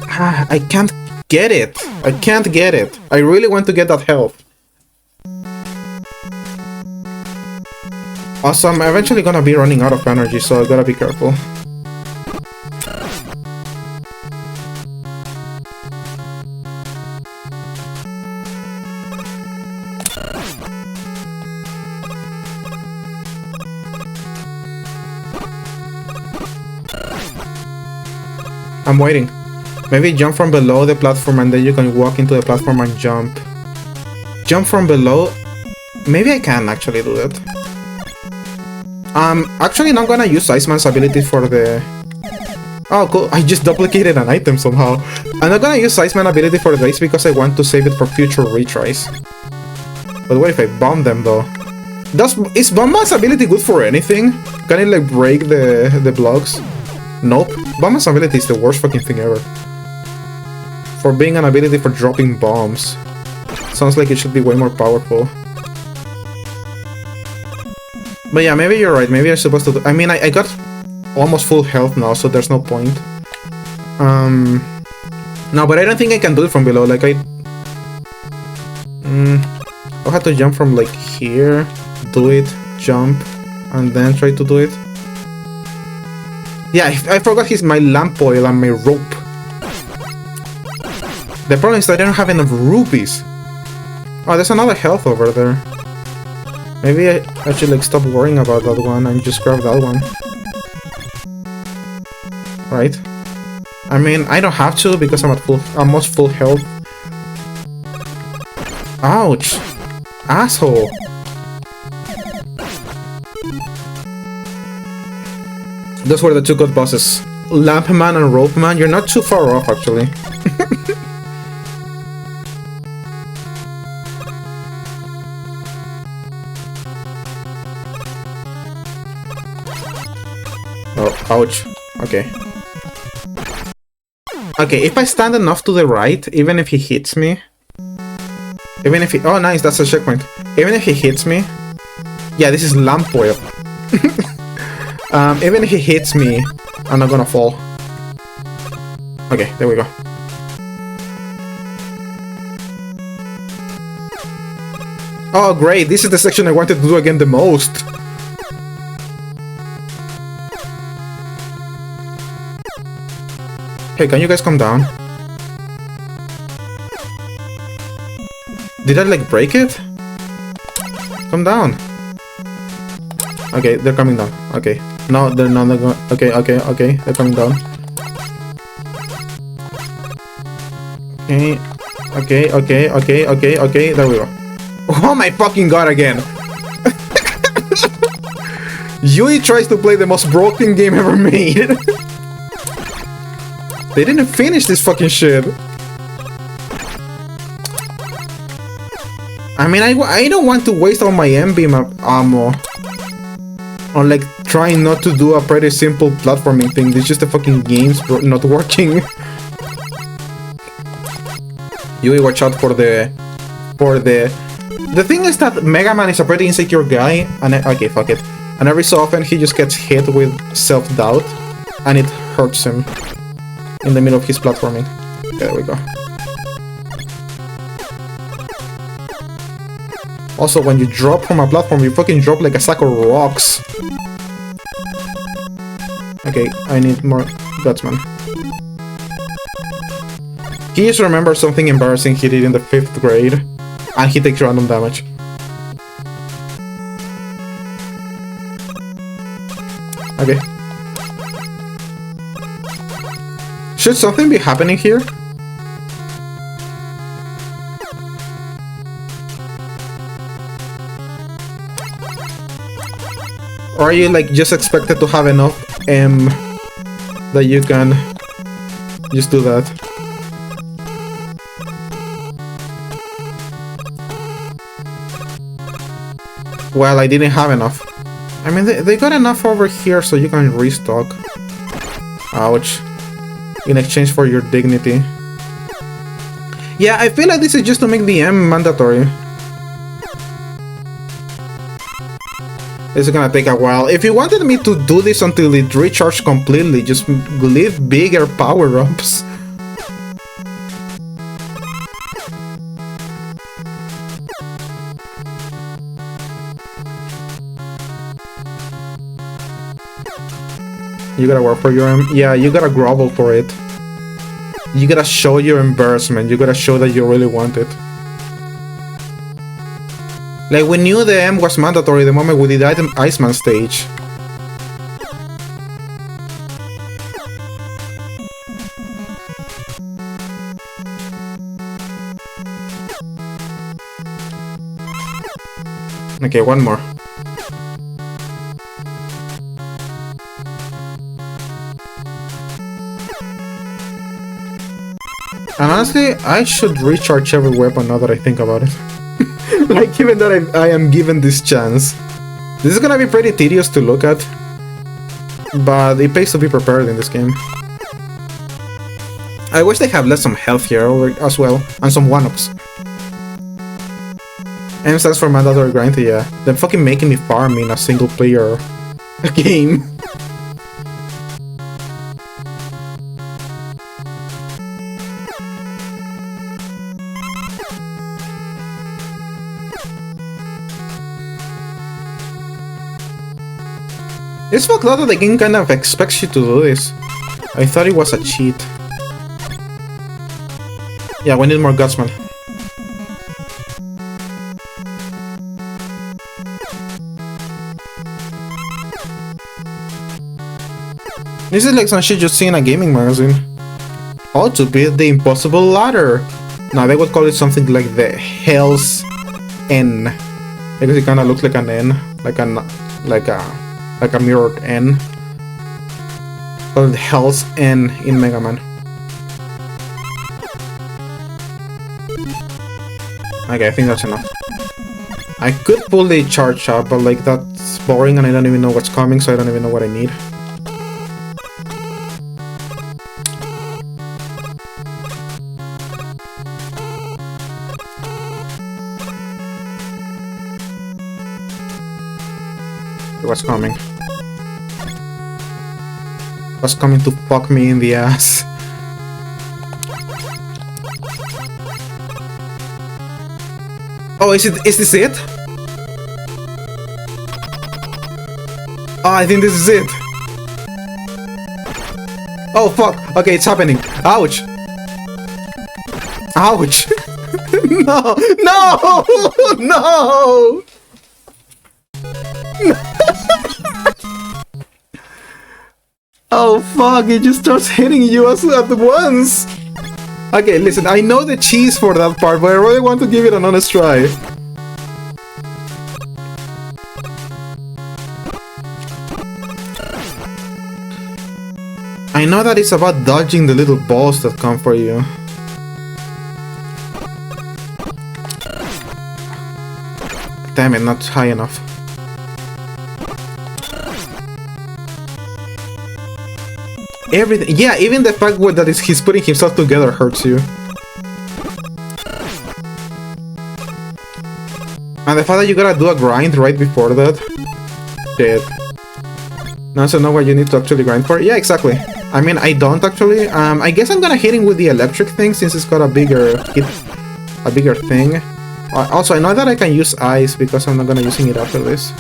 I can't get it. I can't get it. I really want to get that health. Also, I'm eventually gonna be running out of energy, so I gotta be careful. I'm waiting. Maybe jump from below the platform and then you can walk into the platform and jump. Jump from below? Maybe I can actually do that. Actually not gonna use Iceman's ability for the... Oh, cool. I just duplicated an item somehow. I'm not gonna use Iceman's ability for this because I want to save it for future retries. But what if I bomb them though? Is Bomba's ability good for anything? Can it like break the blocks? Nope. Bomba's ability is the worst fucking thing ever. For being an ability for dropping bombs. Sounds like it should be way more powerful. But yeah, maybe you're right. Maybe I'm supposed to do... I mean, I got almost full health now, so there's no point. No, but I don't think I can do it from below. Like, I'll have to jump from, like, here, do it, jump, and then try to do it. Yeah, I forgot my lamp oil and my rope. The problem is that I don't have enough rupees. Oh, there's another health over there. Maybe I should like stop worrying about that one and just grab that one. Right? I mean, I don't have to because I'm at almost full health. Ouch! Asshole! Those were the two good bosses. Lampman and Ropeman. You're not too far off, actually. Oh, ouch. Okay. Okay, if I stand enough to the right, even if he hits me... Even if he... Oh, nice, that's a checkpoint. Even if he hits me... Yeah, this is lamp oil. Even if he hits me, I'm not gonna fall. Okay, there we go. Oh, great, this is the section I wanted to do again the most. Hey, can you guys come down? Did I like break it? Come down. Okay, they're coming down. Okay. No, they're not going. Okay, okay, okay. They're coming down. Okay. Okay, okay, okay, okay, okay. There we go. Oh my fucking god again. Yui tries to play the most broken game ever made. They didn't finish this fucking shit. I mean, I don't want to waste all my M-beam ammo on like trying not to do a pretty simple platforming thing. It's just the fucking game's not working. You watch out for the... The thing is that Mega Man is a pretty insecure guy, and okay, fuck it. And every so often he just gets hit with self-doubt, and it hurts him in the middle of his platforming. Okay, there we go. Also, when you drop from a platform, you fucking drop like a sack of rocks. Okay, I need more Gutsman. He just remembers something embarrassing he did in the 5th grade, and he takes random damage. Okay. Should something be happening here? Or are you like just expected to have enough M that you can just do that? Well, I didn't have enough. I mean, they got enough over here so you can restock. Ouch. In exchange for your dignity. Yeah, I feel like this is just to make the M mandatory. This is gonna take a while. If you wanted me to do this until it recharged completely, just leave bigger power-ups. You gotta work for your yeah, you gotta grovel for it. You gotta show your embarrassment. You gotta show that you really want it. Like, we knew the M was mandatory the moment we did Iceman stage. Okay, one more. And honestly, I should recharge every weapon now that I think about it. Like, given that I am given this chance. This is gonna be pretty tedious to look at, but it pays to be prepared in this game. I wish they have left some health here as well, and some one-ups. M stands for mandatory grind, yeah. They're fucking making me farm in a single player game. It's fucked up that the game kind of expects you to do this. I thought it was a cheat. Yeah, we need more Gutsman. This is like some shit you see in a gaming magazine. How to beat the impossible ladder. Now they would call it something like the Hell's N, because it kind of looks like an N, like a mirrored N. Called Hell's N in Mega Man. Okay, I think that's enough. I could pull the charge up, but like that's boring and I don't even know what's coming, so I don't even know what I need. What's coming? What's coming to fuck me in the ass? Oh, is this it? Oh, I think this is it. Oh fuck. Okay, it's happening. Ouch. Ouch. No. No. No. Oh fuck, it just starts hitting you at once! Okay, listen, I know the cheese for that part, but I really want to give it an honest try. I know that it's about dodging the little balls that come for you. Damn it, not high enough. Everything, yeah, even the fact that he's putting himself together hurts you. And the fact that you gotta do a grind right before that. Shit. Now so know what you need to actually grind for? Yeah, exactly. I mean, I don't actually. I guess I'm gonna hit him with the electric thing since it's got a bigger hit, a bigger thing. Also, I know that I can use ice because I'm not gonna using it after this.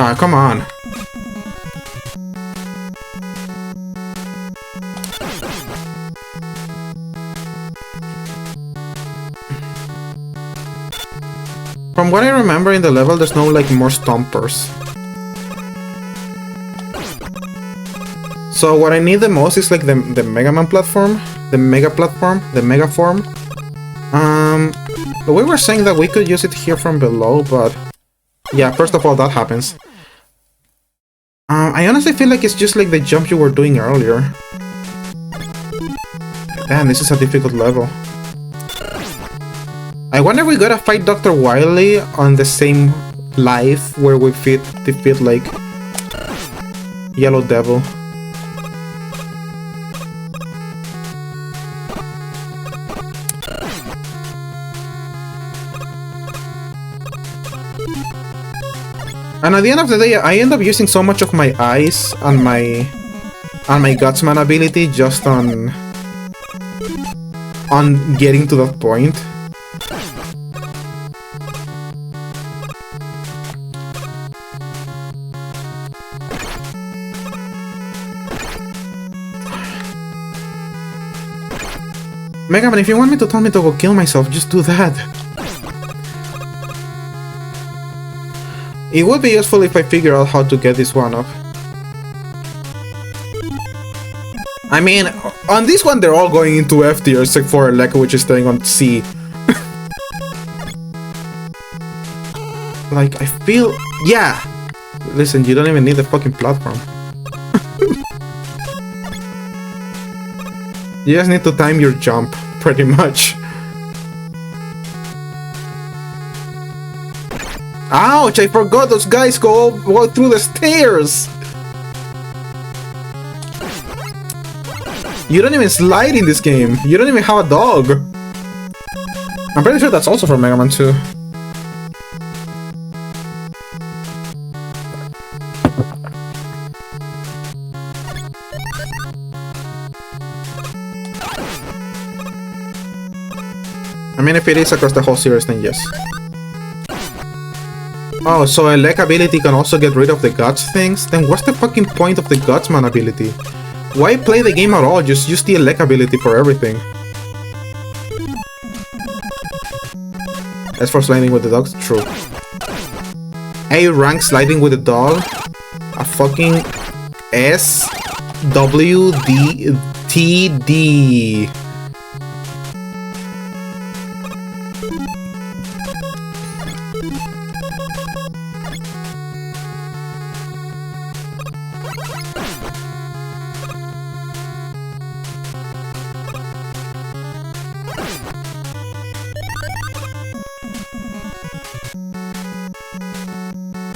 Ah, come on. From what I remember in the level, there's no like more stompers. So what I need the most is like the Mega Man platform, the Mega platform, the Mega form. We were saying that we could use it here from below, but yeah, first of all, that happens. I honestly feel like it's just like the jump you were doing earlier. Damn, this is a difficult level. I wonder if we gotta fight Dr. Wily on the same life where we defeat like Yellow Devil. And at the end of the day, I end up using so much of my eyes and my Gutsman ability just on getting to that point. Mega Man, if you want me to tell me to go kill myself, just do that. It would be useful if I figure out how to get this one up. I mean, on this one they're all going into F tier except for Eleka, which is staying on C. Like, I feel... Yeah! Listen, you don't even need the fucking platform. You just need to time your jump, pretty much. Ouch! I forgot those guys go through the stairs! You don't even slide in this game. You don't even have a dog. I'm pretty sure that's also for Mega Man 2. I mean, if it is across the whole series, then yes. Oh, so a Elec ability can also get rid of the Guts things? Then what's the fucking point of the Gutsman ability? Why play the game at all? Just use the Elec ability for everything. As for sliding with the dogs, true. A rank sliding with the dog? A fucking SWDTD.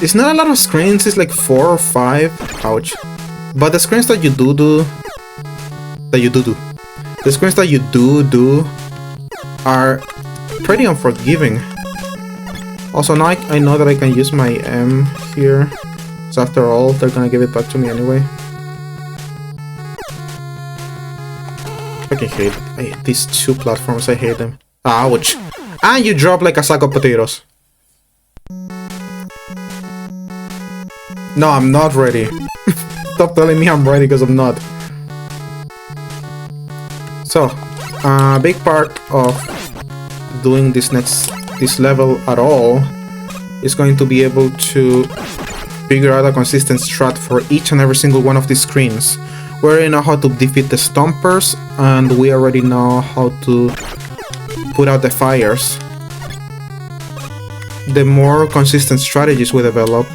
It's not a lot of screens, it's like 4 or 5. Ouch. But the screens that you do the screens that you do are pretty unforgiving. Also now I know that I can use my M here. So after all, they're gonna give it back to me anyway. I fucking hate these two platforms, I hate them. Ouch. And you drop like a sack of potatoes. No, I'm not ready. Stop telling me I'm ready because I'm not. So, a big part of doing this level at all is going to be able to figure out a consistent strat for each and every single one of these screens. We already know how to defeat the stompers, and we already know how to put out the fires. The more consistent strategies we develop,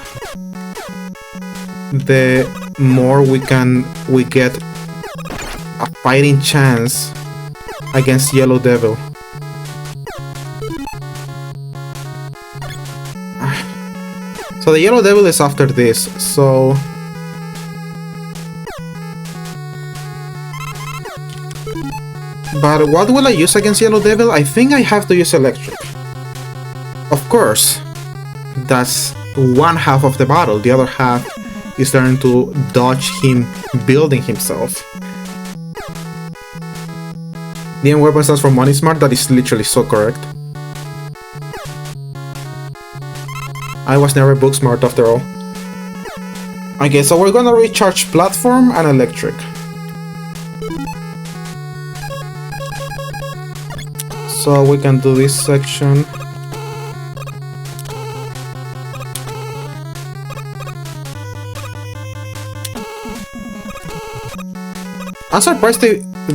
the more we get a fighting chance against Yellow Devil. So the Yellow Devil is after this, so... But what will I use against Yellow Devil? I think I have to use Electric. Of course, that's one half of the battle. The other half is learning to dodge him building himself. The end weapon stands for Money Smart. That is literally so correct. I was never book smart after all. Okay, so we're gonna recharge Platform and Electric. So we can do this section. I'm surprised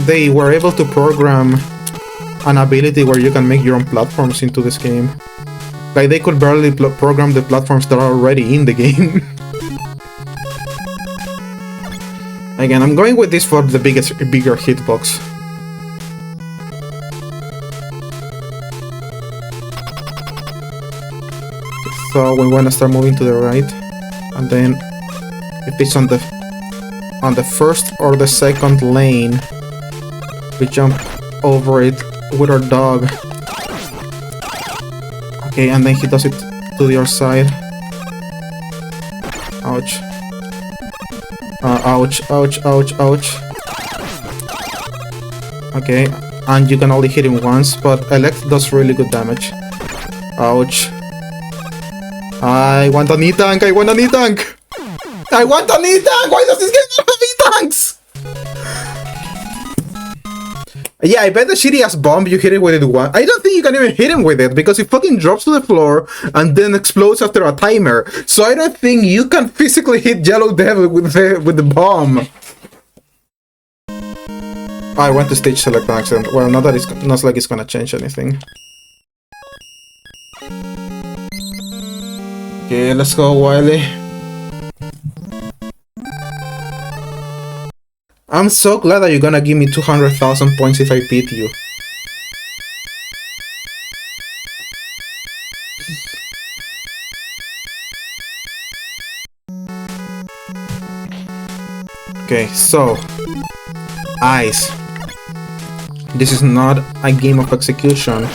they were able to program an ability where you can make your own platforms into this game. Like, they could barely program the platforms that are already in the game. Again, I'm going with this for the bigger hitbox. So we want to start moving to the right, and then if it's on the first or the second lane, we jump over it with our dog. Okay, and then he does it to the other side. Ouch. Ouch, ouch, ouch, ouch. Okay, and you can only hit him once, but Elect does really good damage. Ouch. I want an E-Tank, I want an E-Tank! I want an E-Tank! Why does this game not have E-Tanks? Yeah, I bet the shitty-ass bomb, you hit it with it once. I don't think you can even hit him with it, because it fucking drops to the floor and then explodes after a timer. So I don't think you can physically hit Yellow Devil with the bomb. Oh, I went to stage select an accident. Well, not that it's not like it's gonna change anything. Okay, let's go, Wily. I'm so glad that you're gonna give me 200,000 points if I beat you. Okay, so... Ice. This is not a game of execution.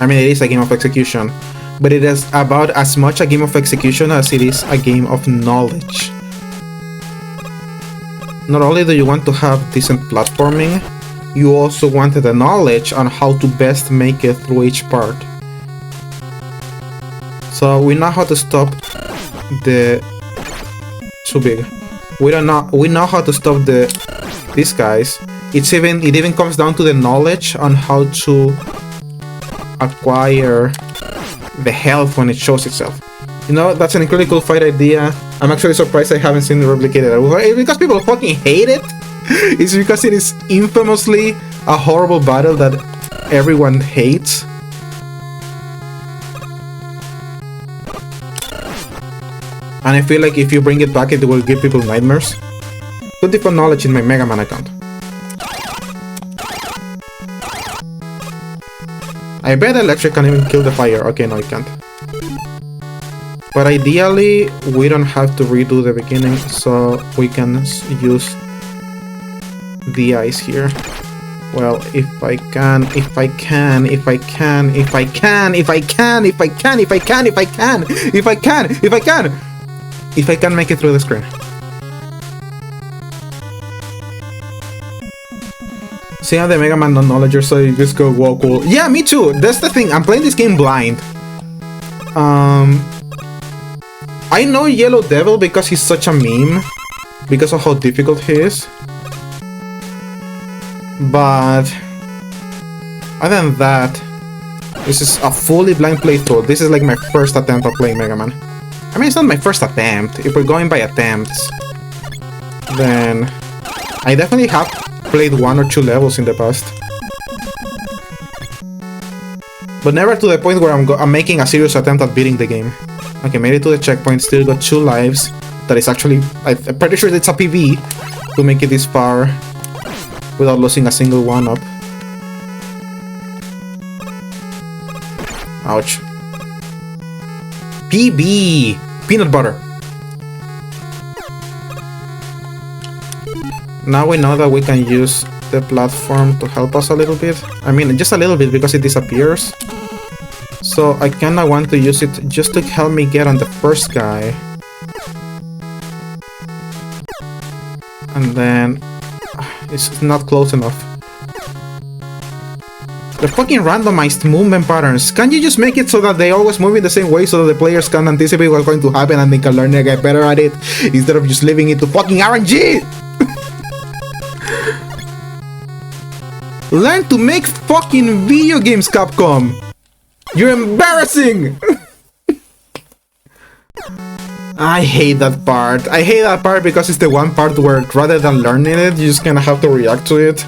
I mean, it is a game of execution. But it is about as much a game of execution as it is a game of knowledge. Not only do you want to have decent platforming, you also want the knowledge on how to best make it through each part. So we know how to stop the... Too big. We know how to stop these guys. It even comes down to the knowledge on how to acquire the health when it shows itself. You know, that's an incredibly cool fight idea. I'm actually surprised I haven't seen it replicated. It's because people fucking hate it. It's because it is infamously a horrible battle that everyone hates. And I feel like if you bring it back, it will give people nightmares. 24 knowledge in my Mega Man account. I bet Electric can even kill the fire. Okay, no, it can't. But ideally, we don't have to redo the beginning, so we can use the ice here. Well, if I can make it through the screen. See how the Mega Man non-knowledger, so you just go, whoa, cool. Yeah, me too. That's the thing. I'm playing this game blind. I know Yellow Devil because he's such a meme, because of how difficult he is. But other than that, this is a fully blind playthrough. This is like my first attempt at playing Mega Man. I mean, it's not my first attempt. If we're going by attempts, then I definitely have played 1 or 2 levels in the past. But never to the point where I'm making a serious attempt at beating the game. Okay, made it to the checkpoint, still got 2 lives. That is actually, I'm pretty sure it's a PV to make it this far without losing a single 1-up. Ouch. PB! Peanut butter. Now we know that we can use the platform to help us a little bit. I mean, just a little bit because it disappears. So I kinda want to use it just to help me get on the first guy. And then... it's not close enough. The fucking randomized movement patterns. Can't you just make it so that they always move in the same way so that the players can anticipate what's going to happen and they can learn to get better at it instead of just leaving it to fucking RNG? Learn to make fucking video games, Capcom! You're embarrassing! I hate that part. I hate that part because it's the one part where rather than learning it, you just kinda have to react to it.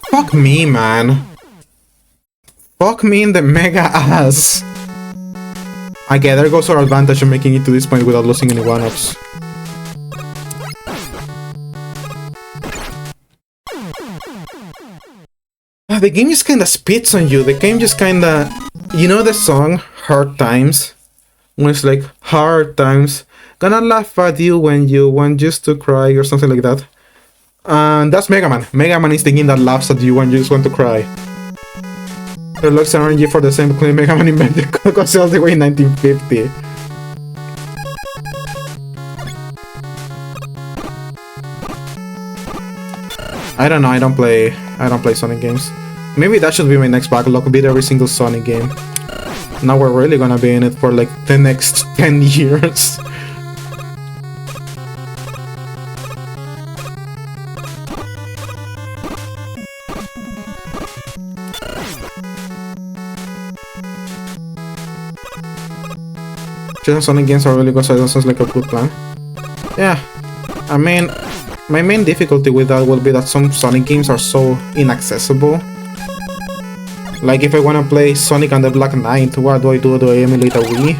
Fuck me, man. Fuck me in the mega ass. Okay, there goes our advantage of making it to this point without losing any one-ups. The game just kinda spits on you. The game just kinda... You know the song, Hard Times? When it's like, hard times, gonna laugh at you when you want just to cry, or something like that. And that's Mega Man. Mega Man is the game that laughs at you when you just want to cry. It looks RNG for the same claim Mega Man invented Coco all the way in 1950. I don't know, I don't play Sonic games. Maybe that should be my next backlog, beat every single Sonic game. Now we're really gonna be in it for like the next 10 years. Sonic games are really good, so that sounds like a good plan. Yeah, I mean, my main difficulty with that will be that some Sonic games are so inaccessible. Like if I want to play Sonic and the Black Knight, what do I do? Do I emulate a Wii?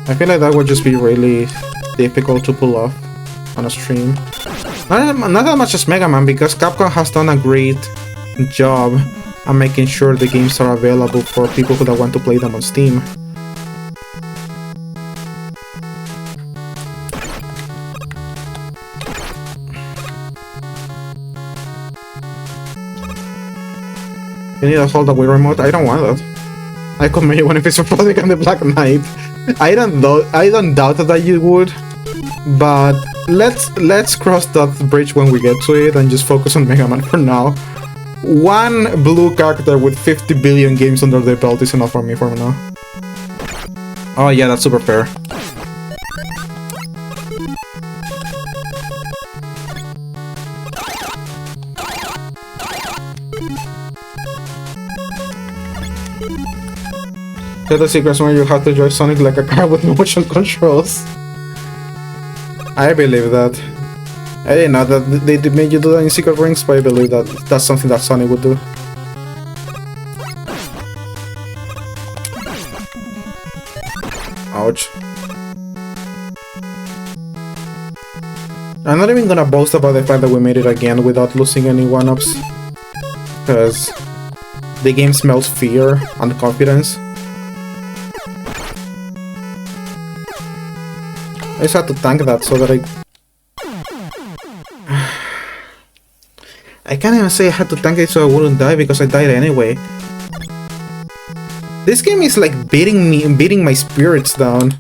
I feel like that would just be really difficult to pull off on a stream. Not that much as Mega Man, because Capcom has done a great job at making sure the games are available for people who don't want to play them on Steam. You need to hold the Wii remote? I don't want that. I could make one if it's for Sonic and the Black Knight. I don't doubt that you would, but let's cross that bridge when we get to it and just focus on Mega Man for now. One blue character with 50 billion games under their belt is enough for me for now. Oh yeah, that's super fair. Here's the secrets where you have to drive Sonic like a car with motion controls. I believe that. I didn't know that they made you do that in Secret Rings, but I believe that that's something that Sonic would do. Ouch. I'm not even gonna boast about the fact that we made it again without losing any one-ups. Because the game smells fear and confidence. I just had to tank that so that I can't even say I had to tank it so I wouldn't die because I died anyway. This game is like beating my spirits down.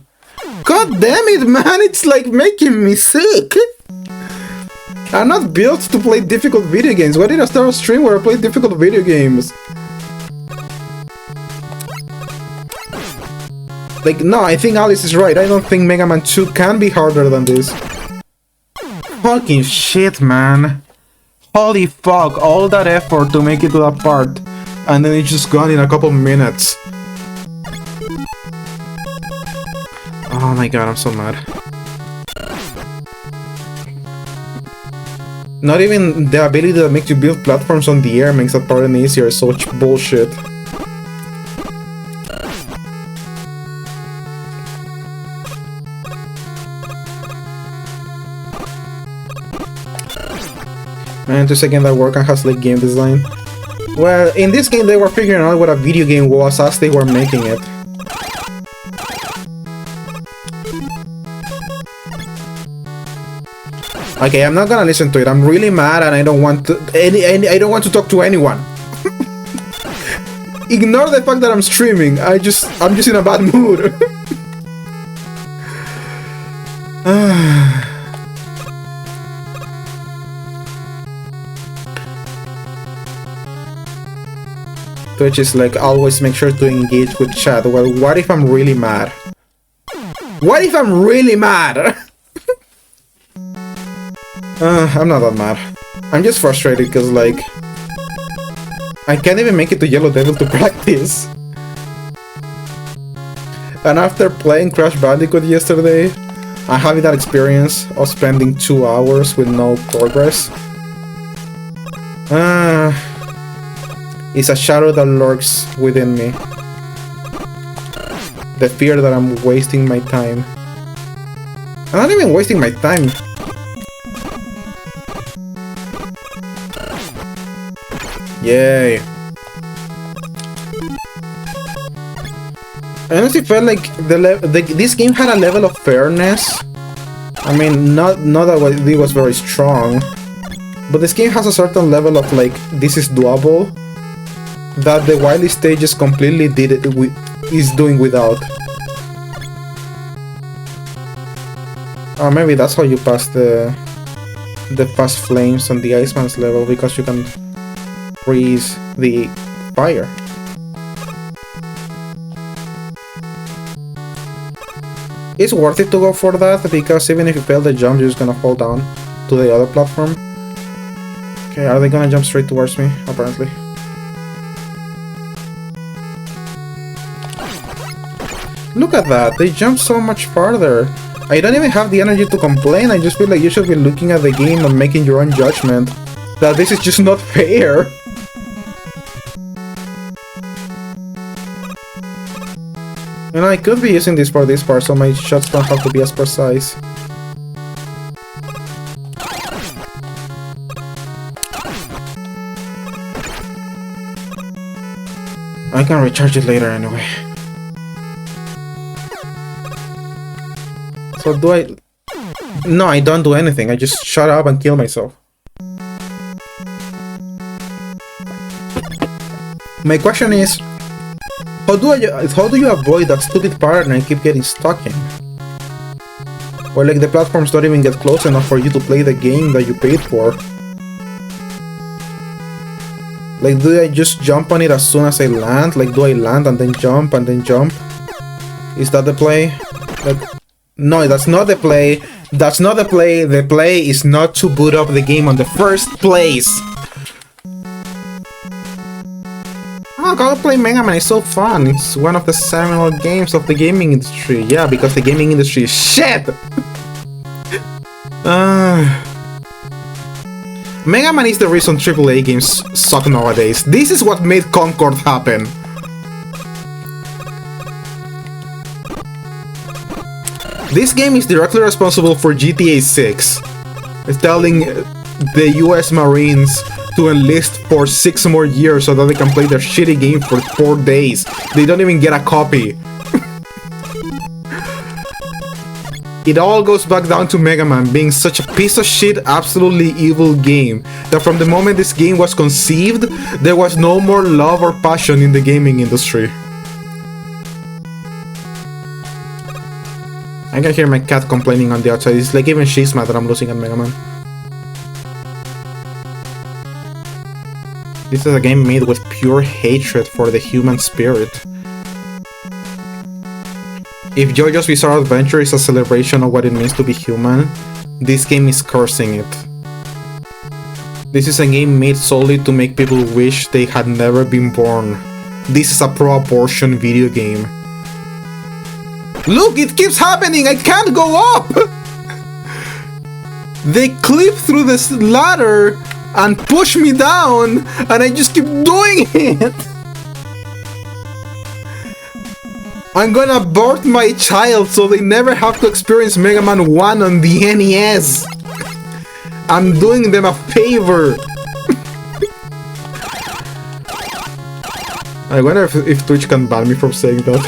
God damn it, man, it's like making me sick. I'm not built to play difficult video games. Why did I start a stream where I play difficult video games? Like, no, I think Alice is right. I don't think Mega Man 2 can be harder than this. Fucking shit, man. Holy fuck, all that effort to make it to that part, and then it's just gone in a couple minutes. Oh my god, I'm so mad. Not even the ability that makes you build platforms on the air makes that part any easier. It's such bullshit. And there's a game that works and has like game design. Well, in this game they were figuring out what a video game was as they were making it. Okay, I'm not gonna listen to it. I'm really mad and I don't want to I don't want to talk to anyone. Ignore the fact that I'm streaming. I'm just in a bad mood. Twitch is like, always make sure to engage with chat. Well, what if I'm really mad? What if I'm really mad? I'm not that mad. I'm just frustrated because, like, I can't even make it to Yellow Devil to practice. And after playing Crash Bandicoot yesterday, I'm having that experience of spending 2 hours with no progress. It's a shadow that lurks within me. The fear that I'm wasting my time. I'm not even wasting my time. Yay. I honestly felt like this game had a level of fairness. I mean, not that it was very strong, but this game has a certain level of like, this is doable, that the Wily stages completely is doing without. Or maybe that's how you pass the fast flames on the Iceman's level, because you can freeze the fire. It's worth it to go for that, because even if you fail the jump, you're just gonna fall down to the other platform. Okay, are they gonna jump straight towards me? Apparently. Look at that, they jumped so much farther. I don't even have the energy to complain. I just feel like you should be looking at the game and making your own judgment that this is just not fair. You know, I could be using this for this part, so my shots don't have to be as precise. I can recharge it later anyway. So do I... No, I don't do anything. I just shut up and kill myself. My question is, how do you avoid that stupid pattern I keep getting stuck in? Where like the platforms don't even get close enough for you to play the game that you paid for. Like, do I just jump on it as soon as I land? Like, do I land and then jump and then jump? Is that the play? Like, no, that's not the play. That's not the play. The play is not to boot up the game on the first place. Oh, gotta play Mega Man, it's so fun. It's one of the seminal games of the gaming industry. Yeah, because the gaming industry is shit! Mega Man is the reason AAA games suck nowadays. This is what made Concord happen. This game is directly responsible for GTA 6. It's telling the US Marines to enlist for 6 more years so that they can play their shitty game for 4 days. They don't even get a copy. It all goes back down to Mega Man being such a piece of shit, absolutely evil game, that from the moment this game was conceived, there was no more love or passion in the gaming industry. I can hear my cat complaining on the outside. It's like even she's mad that I'm losing at Mega Man. This is a game made with pure hatred for the human spirit. If JoJo's Bizarre Adventure is a celebration of what it means to be human, this game is cursing it. This is a game made solely to make people wish they had never been born. This is a pro-abortion video game. Look, it keeps happening! I can't go up! They clip through this ladder and push me down, and I just keep doing it! I'm gonna abort my child so they never have to experience Mega Man 1 on the NES! I'm doing them a favor. I wonder if Twitch can ban me from saying that.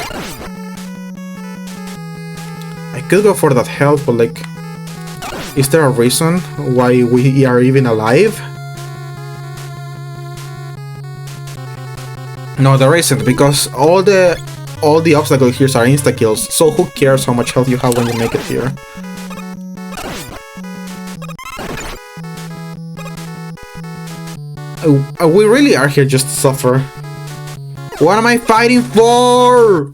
I could go for that health, but like, is there a reason why we are even alive? No, there isn't, because all the obstacles here are insta-kills, so who cares how much health you have when you make it here? We really are here just to suffer. What am I fighting for?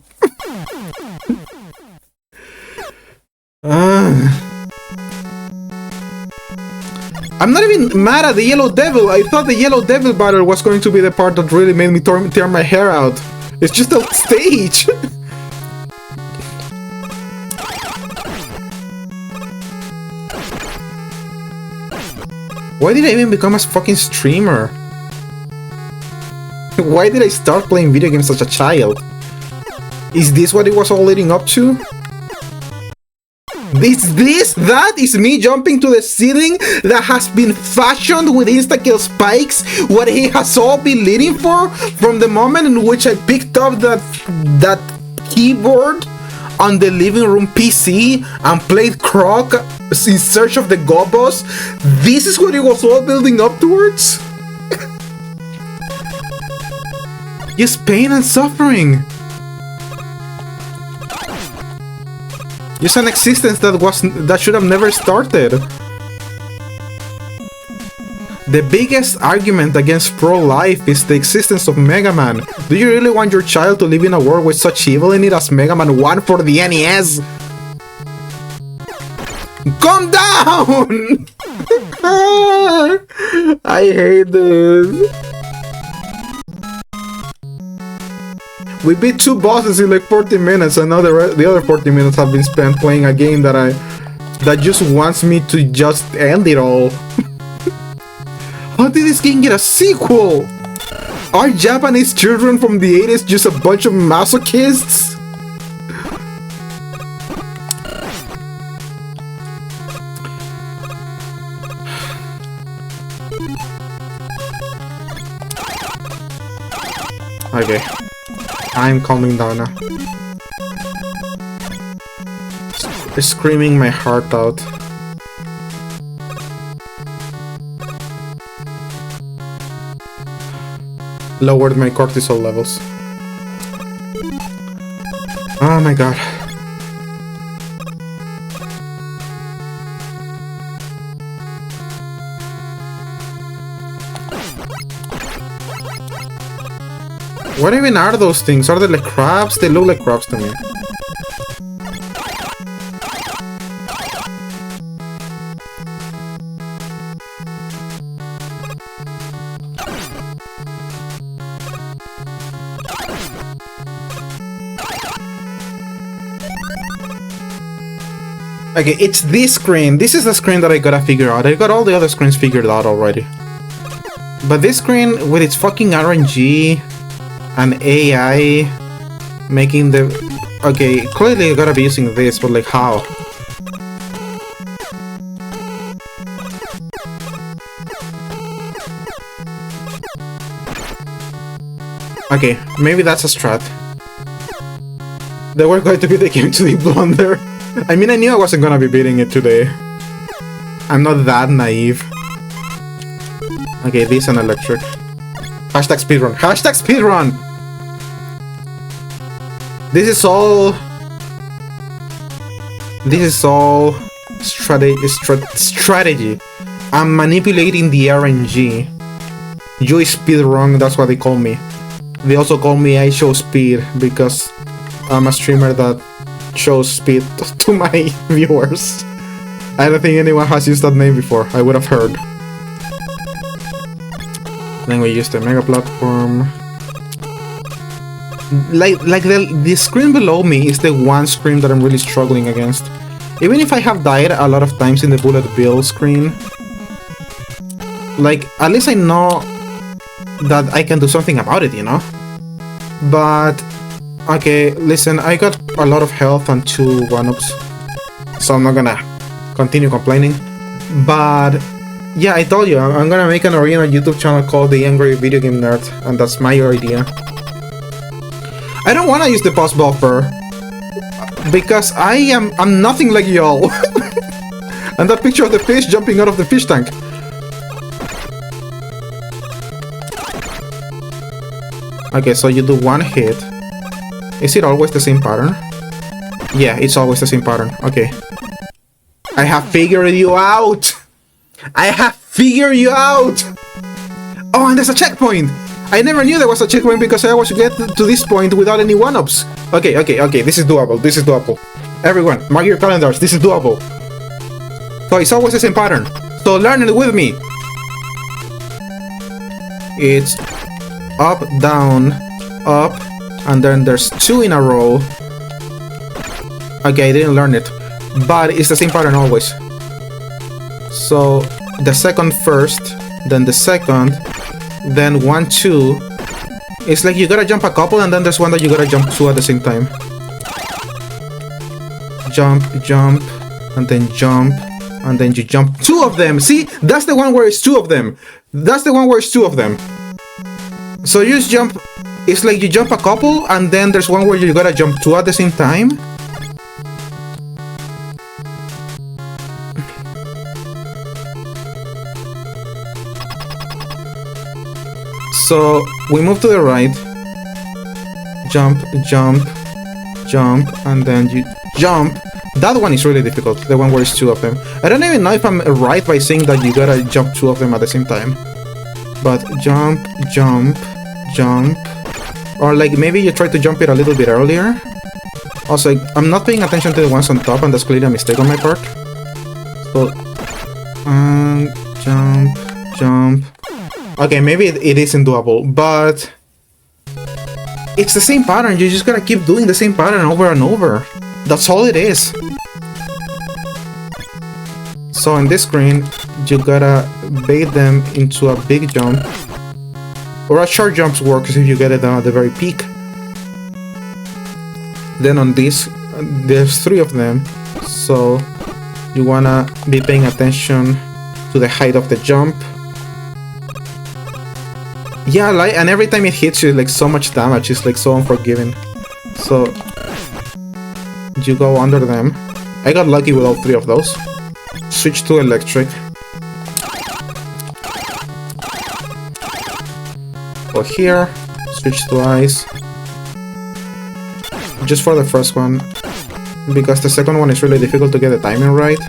I'm not even mad at the Yellow Devil. I thought the Yellow Devil battle was going to be the part that really made me tear my hair out. It's just a stage. Why did I even become a fucking streamer? Why did I start playing video games as a child? Is this what it was all leading up to? That is me jumping to the ceiling that has been fashioned with insta-kill spikes, what he has all been leading for from the moment in which I picked up that keyboard on the living room PC and played Croc in search of the gobos. This is what it was all building up towards? Just pain and suffering. Just an existence that should have never started. The biggest argument against pro-life is the existence of Mega Man. Do you really want your child to live in a world with such evil in it as Mega Man 1 for the NES? Calm down! I hate this. We beat 2 bosses in like 40 minutes, and now the other 40 minutes have been spent playing a game that just wants me to just end it all. How did this game get a sequel? Are Japanese children from the 80s just a bunch of masochists? Okay. I'm calming down now. Screaming my heart out. Lowered my cortisol levels. Oh my god. What even are those things? Are they like crabs? They look like crabs to me. Okay, it's this screen. This is the screen that I gotta figure out. I got all the other screens figured out already. But this screen, with its fucking RNG and AI making the... Okay, clearly I gotta be using this, but like how? Okay, maybe that's a strat. They were going to be the game to the blunder. I mean, I knew I wasn't gonna be beating it today. I'm not that naive. Okay, this and electric. Hashtag speedrun. Hashtag speedrun! This is all strategy. I'm manipulating the RNG. You speedrun, that's what they call me. They also call me I show speed because I'm a streamer that shows speed to my viewers. I don't think anyone has used that name before. I would have heard. Then we use the mega platform. Like the screen below me is the one screen that I'm really struggling against. Even if I have died a lot of times in the bullet bill screen, like at least I know that I can do something about it, you know? But okay, listen, I got a lot of health and 2 1-ups, so I'm not gonna continue complaining. But Yeah, I told you, I'm gonna make an original YouTube channel called The Angry Video Game Nerd, and that's my idea. I don't wanna use the pause buffer, because I'm nothing like y'all. And that picture of the fish jumping out of the fish tank. Okay, so you do one hit. Is it always the same pattern? Yeah, it's always the same pattern. Okay. I have figured you out! I have figured you out! Oh, and there's a checkpoint! I never knew there was a checkpoint because I was to get to this point without any one-ups. Okay, this is doable, this is doable. Everyone, mark your calendars, this is doable. So it's always the same pattern. So learn it with me. It's up, down, up, and then there's 2 in a row. Okay, I didn't learn it, but it's the same pattern always. So the second first, then the second, then 1, 2. It's like you gotta jump a couple, and then there's one that you gotta jump 2 at the same time. Jump, jump, and then jump, and then you jump 2 of them. See, that's the one where it's 2 of them. That's the one where it's 2 of them. So you just jump. It's like you jump a couple, and then there's one where you gotta jump 2 at the same time. So we move to the right, jump, jump, jump, and then you jump. That one is really difficult, the one where it's 2 of them. I don't even know if I'm right by saying that you gotta jump 2 of them at the same time. But jump, jump, jump. Or like maybe you try to jump it a little bit earlier. Also, I'm not paying attention to the ones on top, and that's clearly a mistake on my part. So, jump, jump. Okay, maybe it isn't doable, but it's the same pattern. You just gotta keep doing the same pattern over and over. That's all it is. So on this screen, you gotta bait them into a big jump. Or a short jump works if you get it down at the very peak. Then on this, there's 3 of them. So you wanna be paying attention to the height of the jump. Yeah, like, and every time it hits you, like, so much damage, it's like so unforgiving. So you go under them. I got lucky with all 3 of those. Switch to electric. Go here. Switch to ice. Just for the first one, because the second one is really difficult to get the timing right.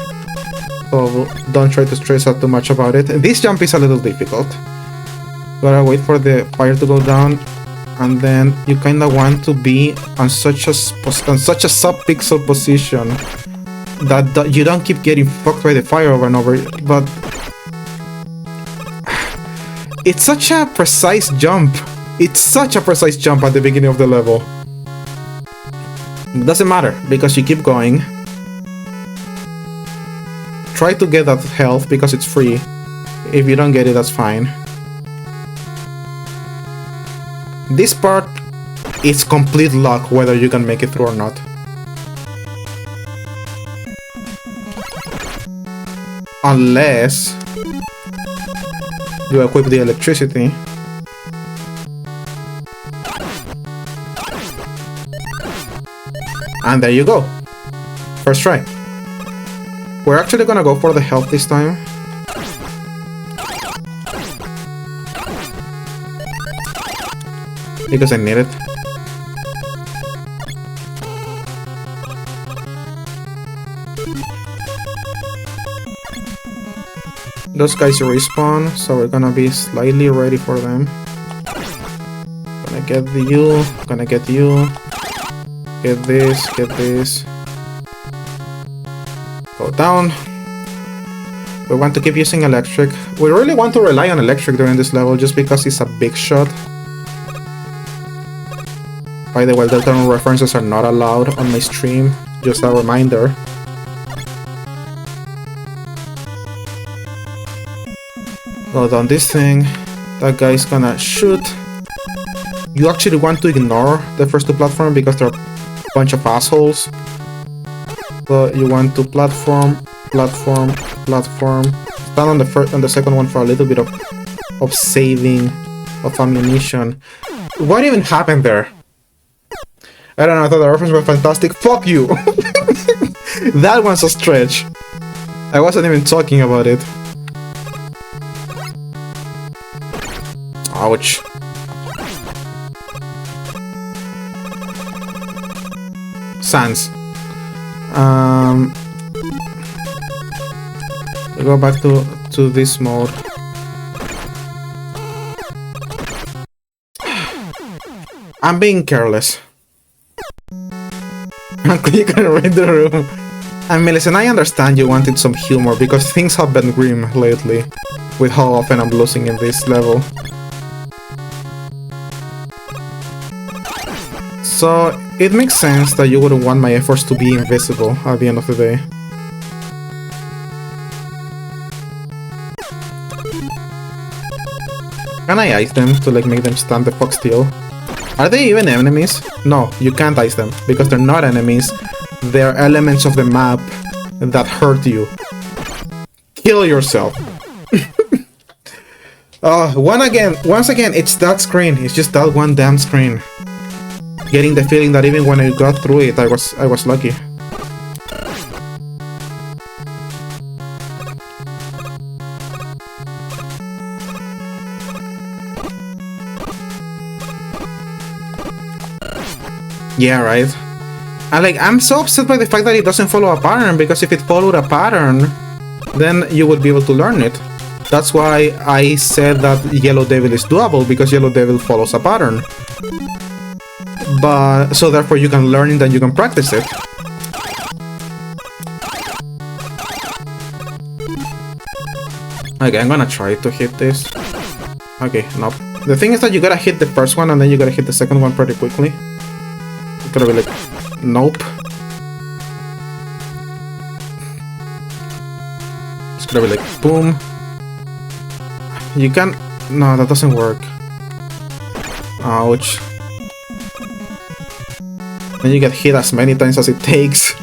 So don't try to stress out too much about it. This jump is a little difficult. Gotta wait for the fire to go down, and then you kinda want to be on such a sub-pixel position that you don't keep getting fucked by the fire over and over. But it's such a precise jump. It's such a precise jump at the beginning of the level. It doesn't matter because you keep going. Try to get that health because it's free. If you don't get it, that's fine. This part is complete luck whether you can make it through or not. Unless you equip the electricity. And there you go. First try. We're actually gonna go for the health this time. Because I need it. Those guys respawn, so we're gonna be slightly ready for them. Gonna get you, gonna get you. Get this, get this. Go down. We want to keep using electric. We really want to rely on electric during this level just because it's a big shot. By the way, Deltarune references are not allowed on my stream, just a reminder. Go down this thing, that guy's gonna shoot. You actually want to ignore the first 2 platforms because they're a bunch of assholes. So you want to platform, platform, platform, stand on the second one for a little bit of saving of ammunition. What even happened there? I don't know, I thought the reference was fantastic. Fuck you! That one's a stretch. I wasn't even talking about it. Ouch. Sans. We go back to this mode. I'm being careless. You can read the room. And Millicent, I understand you wanted some humor because things have been grim lately with how often I'm losing in this level. So it makes sense that you wouldn't want my efforts to be invisible at the end of the day. Can I ice them to like make them stand the fuck still? Are they even enemies? No, you can't ice them because they're not enemies. They're elements of the map that hurt you. Kill yourself. Once again, it's that screen. It's just that one damn screen. Getting the feeling that even when I got through it, I was lucky. Yeah, right. And like, I'm so upset by the fact that it doesn't follow a pattern, because if it followed a pattern, then you would be able to learn it. That's why I said that Yellow Devil is doable, because Yellow Devil follows a pattern. But so therefore you can learn it and you can practice it. Okay, I'm gonna try to hit this. Okay, nope. The thing is that you gotta hit the first one and then you gotta hit the second one pretty quickly. You gotta be like, nope. It's gonna be like, boom. You can... No, that doesn't work. Ouch. Then you get hit as many times as it takes.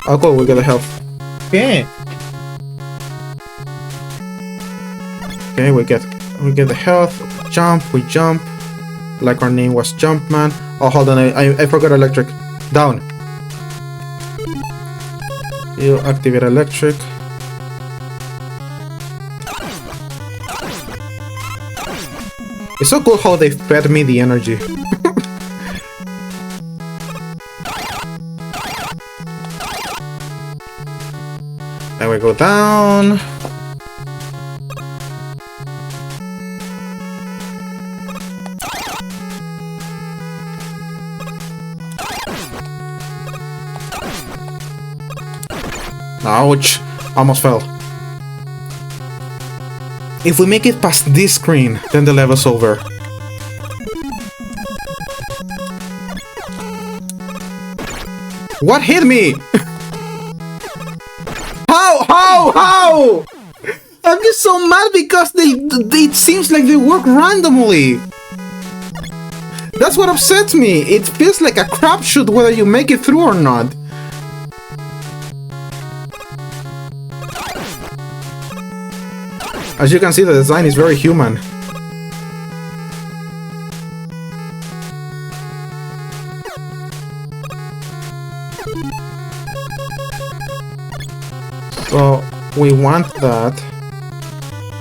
Oh cool, we got a health. Okay. Okay, we get the health. We jump. Like our name was Jumpman. Oh, hold on, I forgot electric. Down. You activate electric. It's so cool how they fed me the energy. Then we go down. Ouch! Almost fell. If we make it past this screen, then the level's over. What hit me? How? I'm just so mad because it seems like they work randomly. That's what upsets me. It feels like a crapshoot whether you make it through or not. As you can see, the design is very human. So we want that,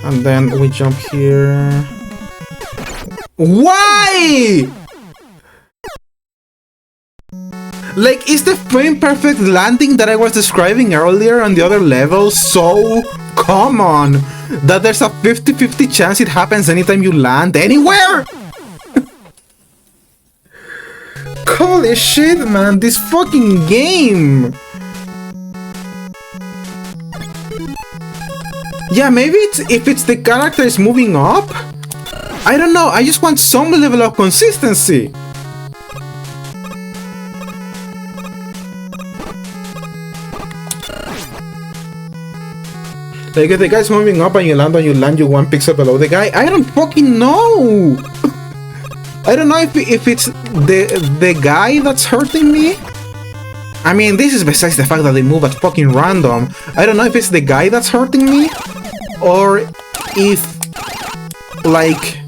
and then we jump here. Why? Like, is the frame perfect landing that I was describing earlier on the other level so common that there's a 50-50 chance it happens anytime you land anywhere? Holy shit, man, this fucking game! Yeah, maybe if it's the character is moving up? I don't know, I just want some level of consistency. Like, if the guy's moving up and you land you 1 pixel below the guy, I don't fucking know! I don't know if it's the guy that's hurting me, I mean, this is besides the fact that they move at fucking random. I don't know if it's the guy that's hurting me, or if, like,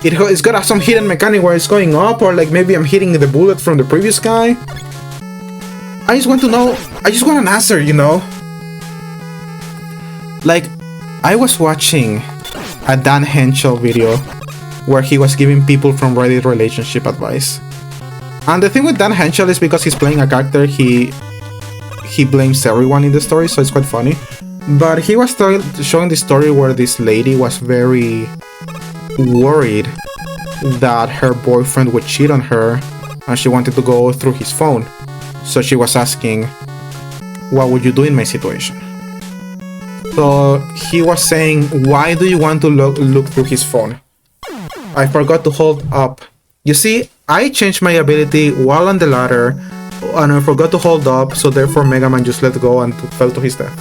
it's got some hidden mechanic where it's going up, or like maybe I'm hitting the bullet from the previous guy. I just want to know, I just want an answer, you know? Like, I was watching a Dan Henschel video where he was giving people from Reddit relationship advice. And the thing with Dan Henschel is because he's playing a character, he blames everyone in the story, so it's quite funny. But he was showing the story where this lady was very worried that her boyfriend would cheat on her, and she wanted to go through his phone. So she was asking, what would you do in my situation? So he was saying, why do you want to look through his phone? I forgot to hold up. You see, I changed my ability while on the ladder, and I forgot to hold up, so therefore Mega Man just let go and fell to his death.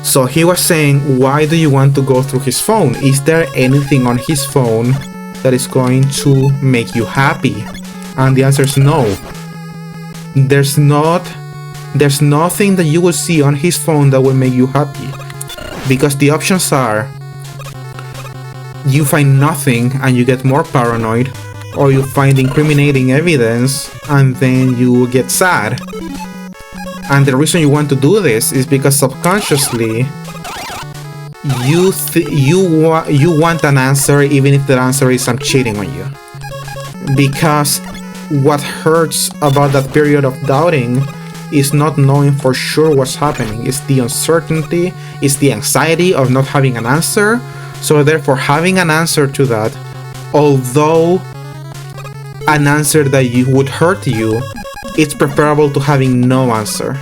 So he was saying, why do you want to go through his phone? Is there anything on his phone that is going to make you happy? And the answer is no. There's nothing that you will see on his phone that will make you happy. Because the options are, you find nothing and you get more paranoid, or you find incriminating evidence and then you get sad. And the reason you want to do this is because subconsciously you want an answer, even if the answer is I'm cheating on you. Because what hurts about that period of doubting is not knowing for sure what's happening. It's the uncertainty, it's the anxiety of not having an answer. So therefore, having an answer to that, although an answer that would hurt you, it's preferable to having no answer.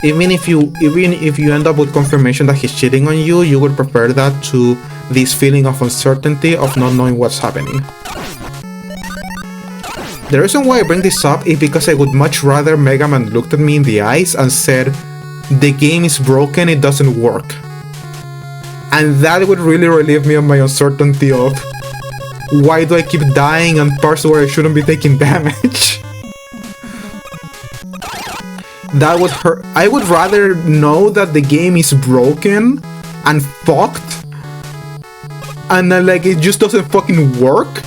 Even if you end up with confirmation that he's cheating on you, you would prefer that to this feeling of uncertainty of not knowing what's happening. The reason why I bring this up is because I would much rather Mega Man looked at me in the eyes and said, the game is broken, it doesn't work. And that would really relieve me of my uncertainty of why do I keep dying on parts where I shouldn't be taking damage. That would hurt. I would rather know that the game is broken and fucked and like it just doesn't fucking work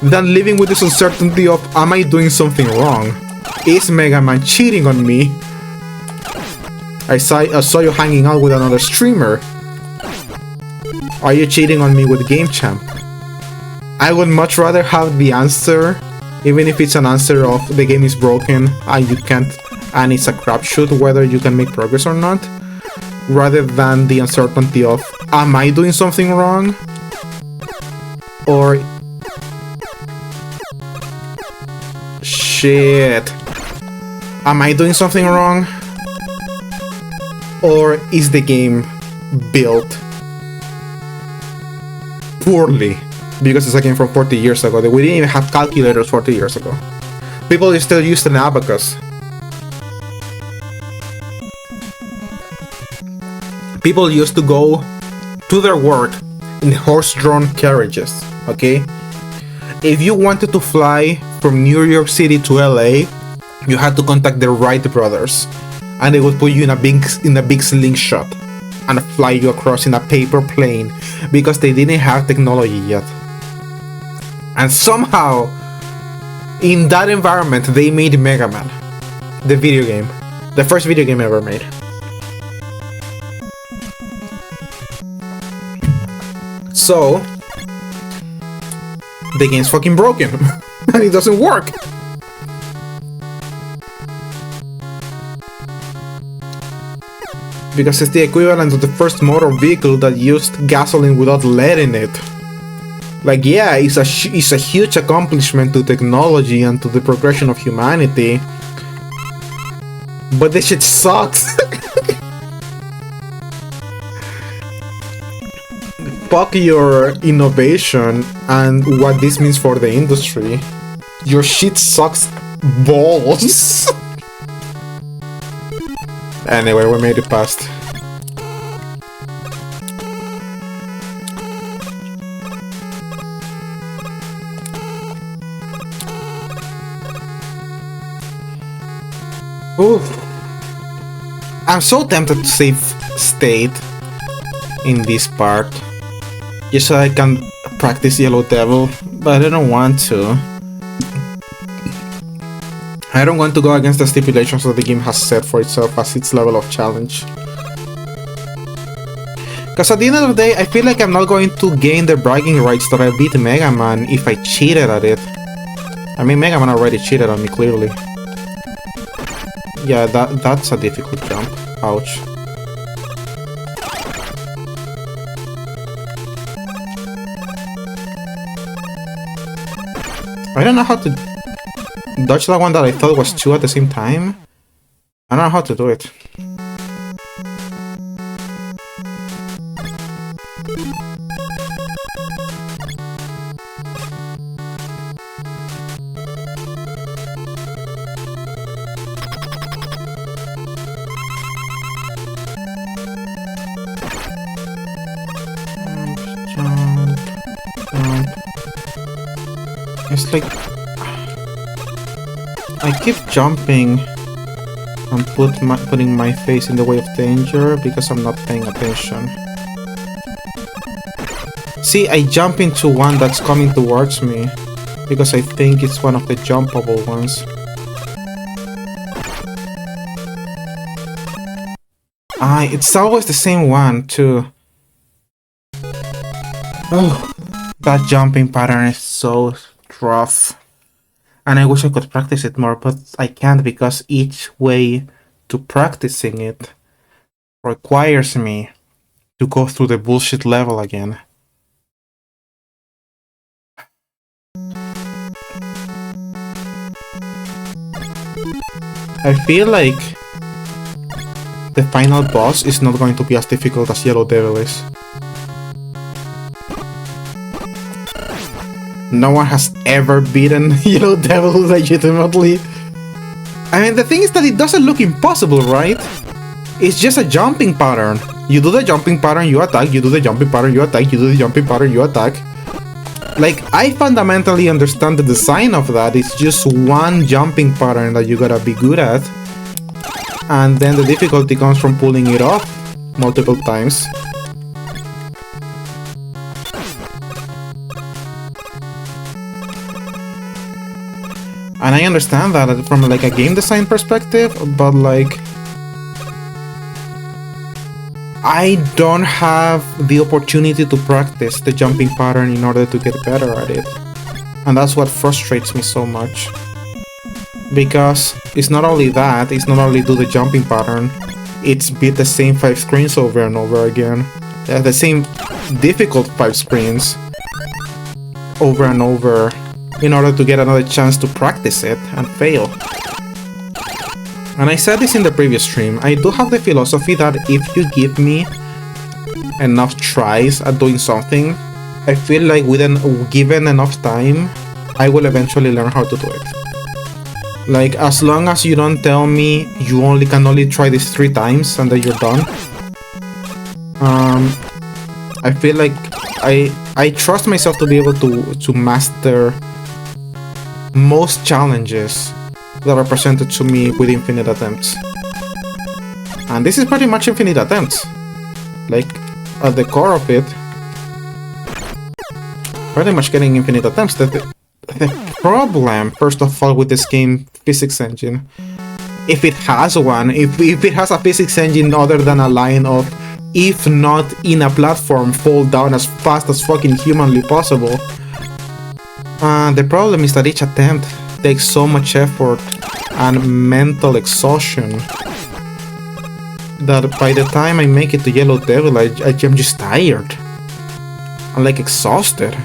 than living with this uncertainty of, am I doing something wrong? Is Mega Man cheating on me? I saw you hanging out with another streamer. Are you cheating on me with Game Champ? I would much rather have the answer, even if it's an answer of the game is broken and you can't, and it's a crapshoot whether you can make progress or not, rather than the uncertainty of, am I doing something wrong? Or shit, am I doing something wrong? Or is the game built poorly? Because it's a game from 40 years ago. We didn't even have calculators 40 years ago. People still used an abacus. People used to go to their work in horse-drawn carriages, okay? If you wanted to fly from New York City to LA, you had to contact the Wright brothers. And they would put you in a big slingshot and fly you across in a paper plane because they didn't have technology yet. And somehow, in that environment, they made Mega Man, the video game, the first video game ever made. So, the game's fucking broken and it doesn't work. Because it's the equivalent of the first motor vehicle that used gasoline without lead in it. Like, yeah, it's a huge accomplishment to technology and to the progression of humanity. But this shit sucks. Fuck your innovation and what this means for the industry. Your shit sucks balls. Anyway, we made it past. Oof. I'm so tempted to save state in this part, just so I can practice Yellow Devil, but I don't want to. I don't want to go against the stipulations that the game has set for itself as its level of challenge. Because at the end of the day, I feel like I'm not going to gain the bragging rights that I beat Mega Man if I cheated at it. I mean, Mega Man already cheated on me, clearly. Yeah, that's a difficult jump. Ouch. I don't know how to dodge that one that I thought was two at the same time. I don't know how to do it. It's like I keep jumping and putting my face in the way of danger because I'm not paying attention. See, I jump into one that's coming towards me because I think it's one of the jumpable ones. It's always the same one too. Oh, that jumping pattern is so rough. And I wish I could practice it more, but I can't because each way to practicing it requires me to go through the bullshit level again. I feel like the final boss is not going to be as difficult as Yellow Devil is. No one has ever beaten Yellow Devil legitimately. I mean, the thing is that it doesn't look impossible, right? It's just a jumping pattern. You do the jumping pattern, you attack, you do the jumping pattern, you attack, you do the jumping pattern, you attack. Like, I fundamentally understand the design of that. It's just one jumping pattern that you gotta be good at. And then the difficulty comes from pulling it off multiple times. And I understand that from like a game design perspective, but like I don't have the opportunity to practice the jumping pattern in order to get better at it. And that's what frustrates me so much. Because it's not only that, it's not only do the jumping pattern, it's beat the same 5 screens over and over again. The same difficult 5 screens over and over in order to get another chance to practice it and fail. And I said this in the previous stream, I do have the philosophy that if you give me enough tries at doing something, I feel like given enough time, I will eventually learn how to do it. Like, as long as you don't tell me you can only try this 3 times and then you're done. I feel like I trust myself to be able to master most challenges that are presented to me with infinite attempts. And this is pretty much infinite attempts. Like, at the core of it, pretty much getting infinite attempts. The problem, first of all, with this game physics engine, if it has one, if it has a physics engine other than a line of, if not in a platform, fall down as fast as fucking humanly possible. The problem is that each attempt takes so much effort and mental exhaustion that by the time I make it to Yellow Devil, I'm just tired. I'm like exhausted.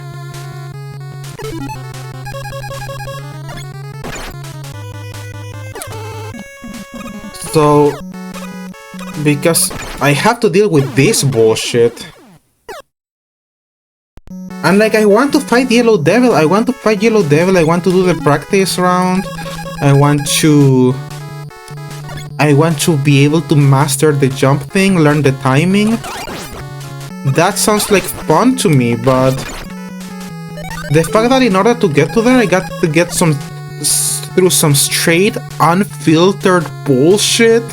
So, because I have to deal with this bullshit. And like, I want to fight Yellow Devil, I want to do the practice round, I want to be able to master the jump thing, learn the timing. That sounds like fun to me, but the fact that in order to get to there, I got to get some through some straight, unfiltered bullshit.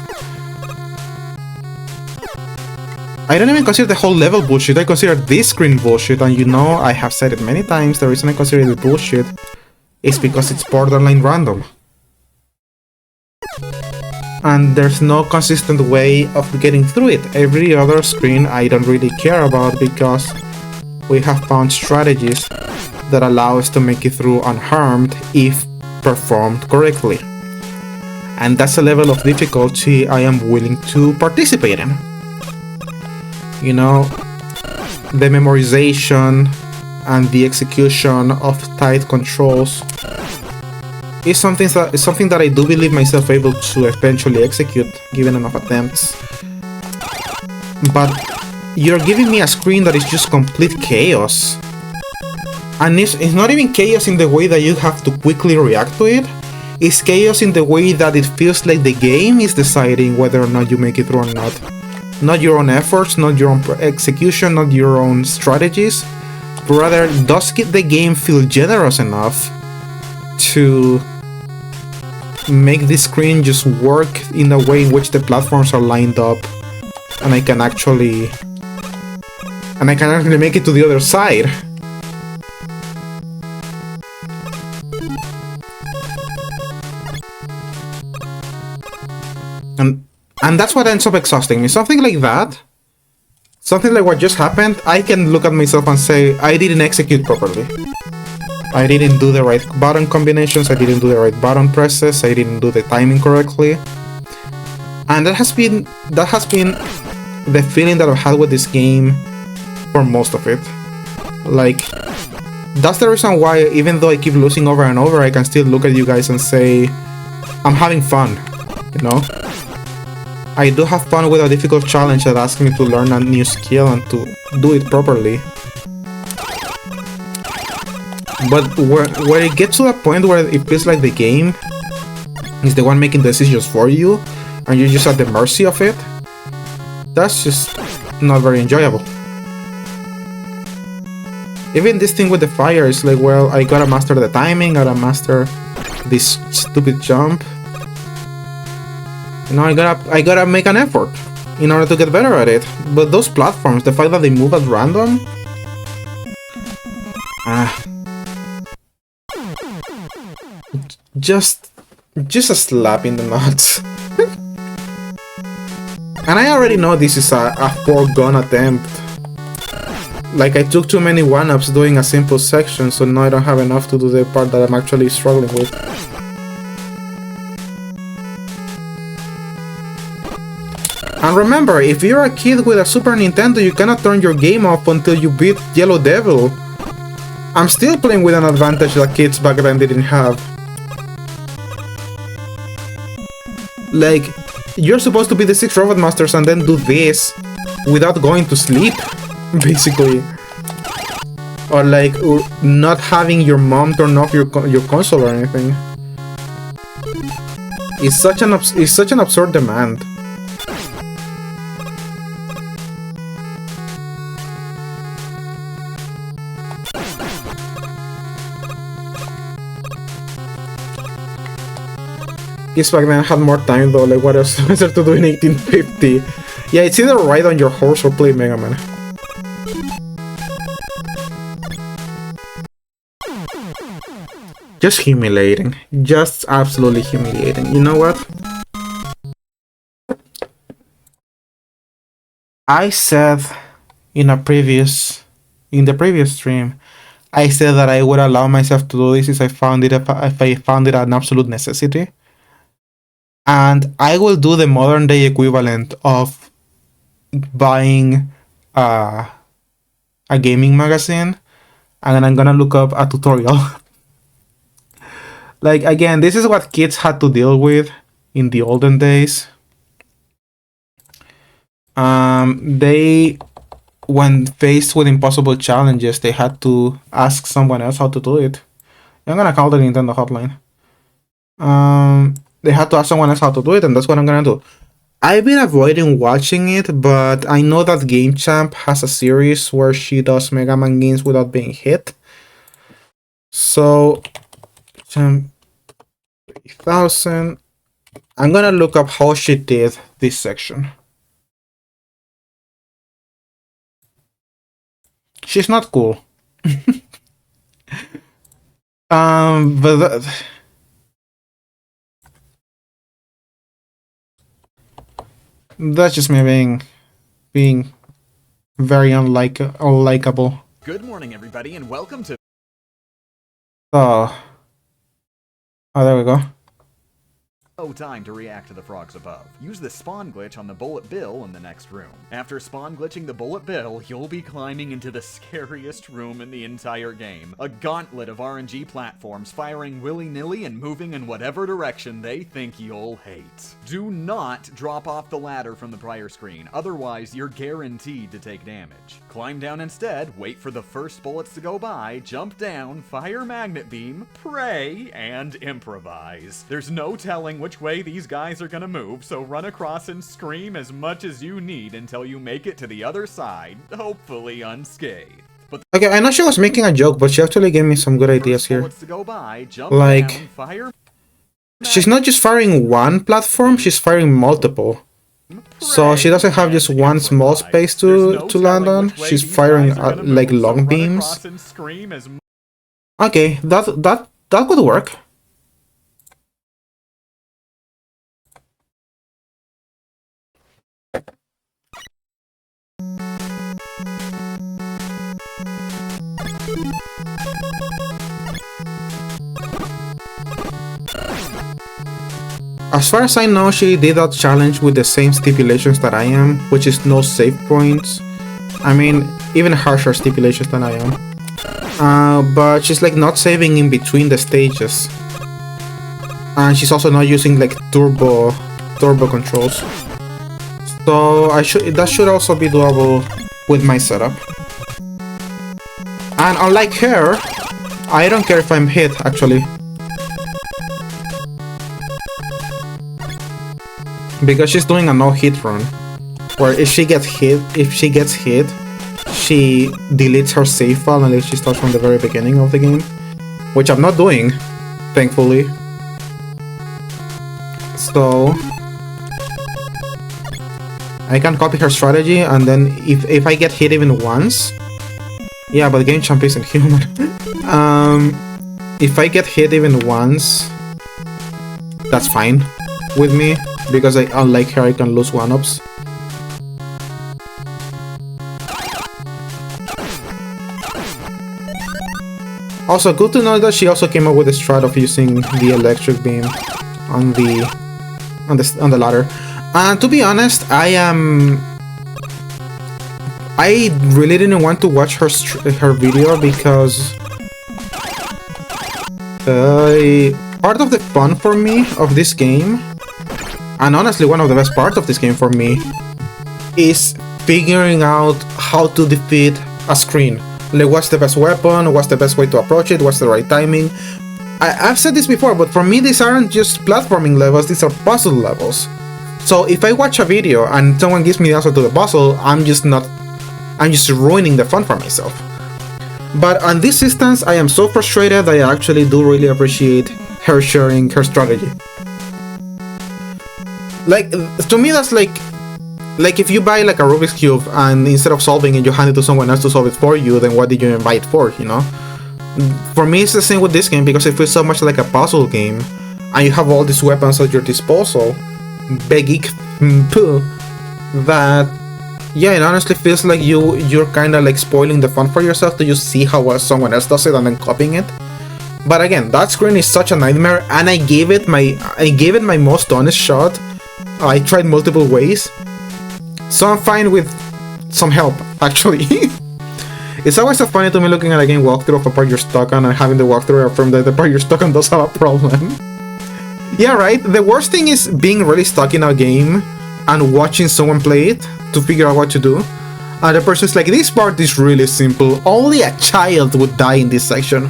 I don't even consider the whole level bullshit, I consider this screen bullshit, and you know, I have said it many times, the reason I consider it bullshit is because it's borderline random. And there's no consistent way of getting through it. Every other screen I don't really care about because we have found strategies that allow us to make it through unharmed if performed correctly. And that's a level of difficulty I am willing to participate in. You know, the memorization and the execution of tight controls is something that I do believe myself able to eventually execute, given enough attempts. But you're giving me a screen that is just complete chaos. And it's not even chaos in the way that you have to quickly react to it. It's chaos in the way that it feels like the game is deciding whether or not you make it through or not. Not your own efforts, not your own execution, not your own strategies. But rather, does the game feel generous enough to make this screen just work in a way in which the platforms are lined up and I can actually make it to the other side. And that's what ends up exhausting me. Something like that, something like what just happened, I can look at myself and say, I didn't execute properly. I didn't do the right button combinations, I didn't do the right button presses, I didn't do the timing correctly. And that has been the feeling that I've had with this game for most of it. Like, that's the reason why, even though I keep losing over and over, I can still look at you guys and say, I'm having fun, you know? I do have fun with a difficult challenge that asks me to learn a new skill and to do it properly. But where it gets to a point where it feels like the game is the one making decisions for you, and you're just at the mercy of it, that's just not very enjoyable. Even this thing with the fire is like, well, I gotta master the timing, gotta master this stupid jump. You know, I gotta make an effort in order to get better at it. But those platforms, the fact that they move at random, just a slap in the nuts. And I already know this is a foregone attempt. Like, I took too many one-ups doing a simple section, so now I don't have enough to do the part that I'm actually struggling with. And remember, if you're a kid with a Super Nintendo, you cannot turn your game off until you beat Yellow Devil. I'm still playing with an advantage that kids back then didn't have. Like, you're supposed to be the 6 Robot Masters and then do this without going to sleep, basically. Or like, not having your mom turn off your console or anything. It's such an absurd demand. Kids back then had more time though, like what else was there to do in 1850? Yeah, it's either ride on your horse or play Mega Man. Just humiliating. Just absolutely humiliating. You know what? I said in the previous stream, I said that I would allow myself to do this if I found it an absolute necessity. And I will do the modern day equivalent of buying a gaming magazine, and then I'm gonna look up a tutorial. Like, again, this is what kids had to deal with in the olden days. They, when faced with impossible challenges, they had to ask someone else how to do it. I'm gonna call the Nintendo hotline. They had to ask someone else how to do it, and that's what I'm gonna do. I've been avoiding watching it, but I know that Game Champ has a series where she does Mega Man games without being hit. So, 40,000. I'm gonna look up how she did this section. She's not cool. But that's just me being very unlikable. Good morning, everybody, and welcome to... Oh, there we go. No time to react to the frogs above. Use the spawn glitch on the bullet bill in the next room. After spawn glitching the bullet bill, you'll be climbing into the scariest room in the entire game. A gauntlet of RNG platforms firing willy-nilly and moving in whatever direction they think you'll hate. Do not drop off the ladder from the prior screen, otherwise you're guaranteed to take damage. Climb down instead, wait for the first bullets to go by, jump down, fire magnet beam, pray, and improvise. There's no telling which way these guys are gonna move, so run across and scream as much as you need until you make it to the other side, hopefully unscathed. Okay, I know she was making a joke, but she actually gave me some good ideas here. Like, she's not just firing one platform, she's firing multiple. So she doesn't have just one small space to land on, she's firing like long beams. Okay, that could work. As far as I know, she did that challenge with the same stipulations that I am, which is no save points. I mean, even harsher stipulations than I am. But she's like not saving in between the stages. And she's also not using like turbo controls. So that should also be doable with my setup. And unlike her, I don't care if I'm hit actually. Because she's doing a no-hit run, where if she gets hit, she deletes her save file unless she starts from the very beginning of the game, which I'm not doing, thankfully. So I can copy her strategy, and then if I get hit even once, yeah, but Game Champ isn't human. If I get hit even once, that's fine with me. Because unlike her, I can lose 1-ups. Also, good to know that she also came up with a strat of using the electric beam on the ladder. And to be honest, I really didn't want to watch her video because part of the fun for me of this game, and honestly one of the best parts of this game for me, is figuring out how to defeat a screen. Like, what's the best weapon, what's the best way to approach it, what's the right timing. I've said this before, but for me these aren't just platforming levels, these are puzzle levels. So if I watch a video and someone gives me the answer to the puzzle, I'm just ruining the fun for myself. But on this instance, I am so frustrated that I actually do really appreciate her sharing her strategy. Like, to me that's like if you buy like a Rubik's Cube and instead of solving it you hand it to someone else to solve it for you, then what did you invite for, you know? For me it's the same with this game, because it feels so much like a puzzle game and you have all these weapons at your disposal, that yeah, it honestly feels like you're kind of like spoiling the fun for yourself to just see how someone else does it and then copying it. But again, that screen is such a nightmare, and I gave it my most honest shot. I tried multiple ways, so I'm fine with some help, actually. It's always so funny to me looking at a game walkthrough of a part you're stuck on and having the walkthrough affirm that the part you're stuck on does have a problem. Yeah, right? The worst thing is being really stuck in a game and watching someone play it to figure out what to do. And the person's like, this part is really simple, only a child would die in this section.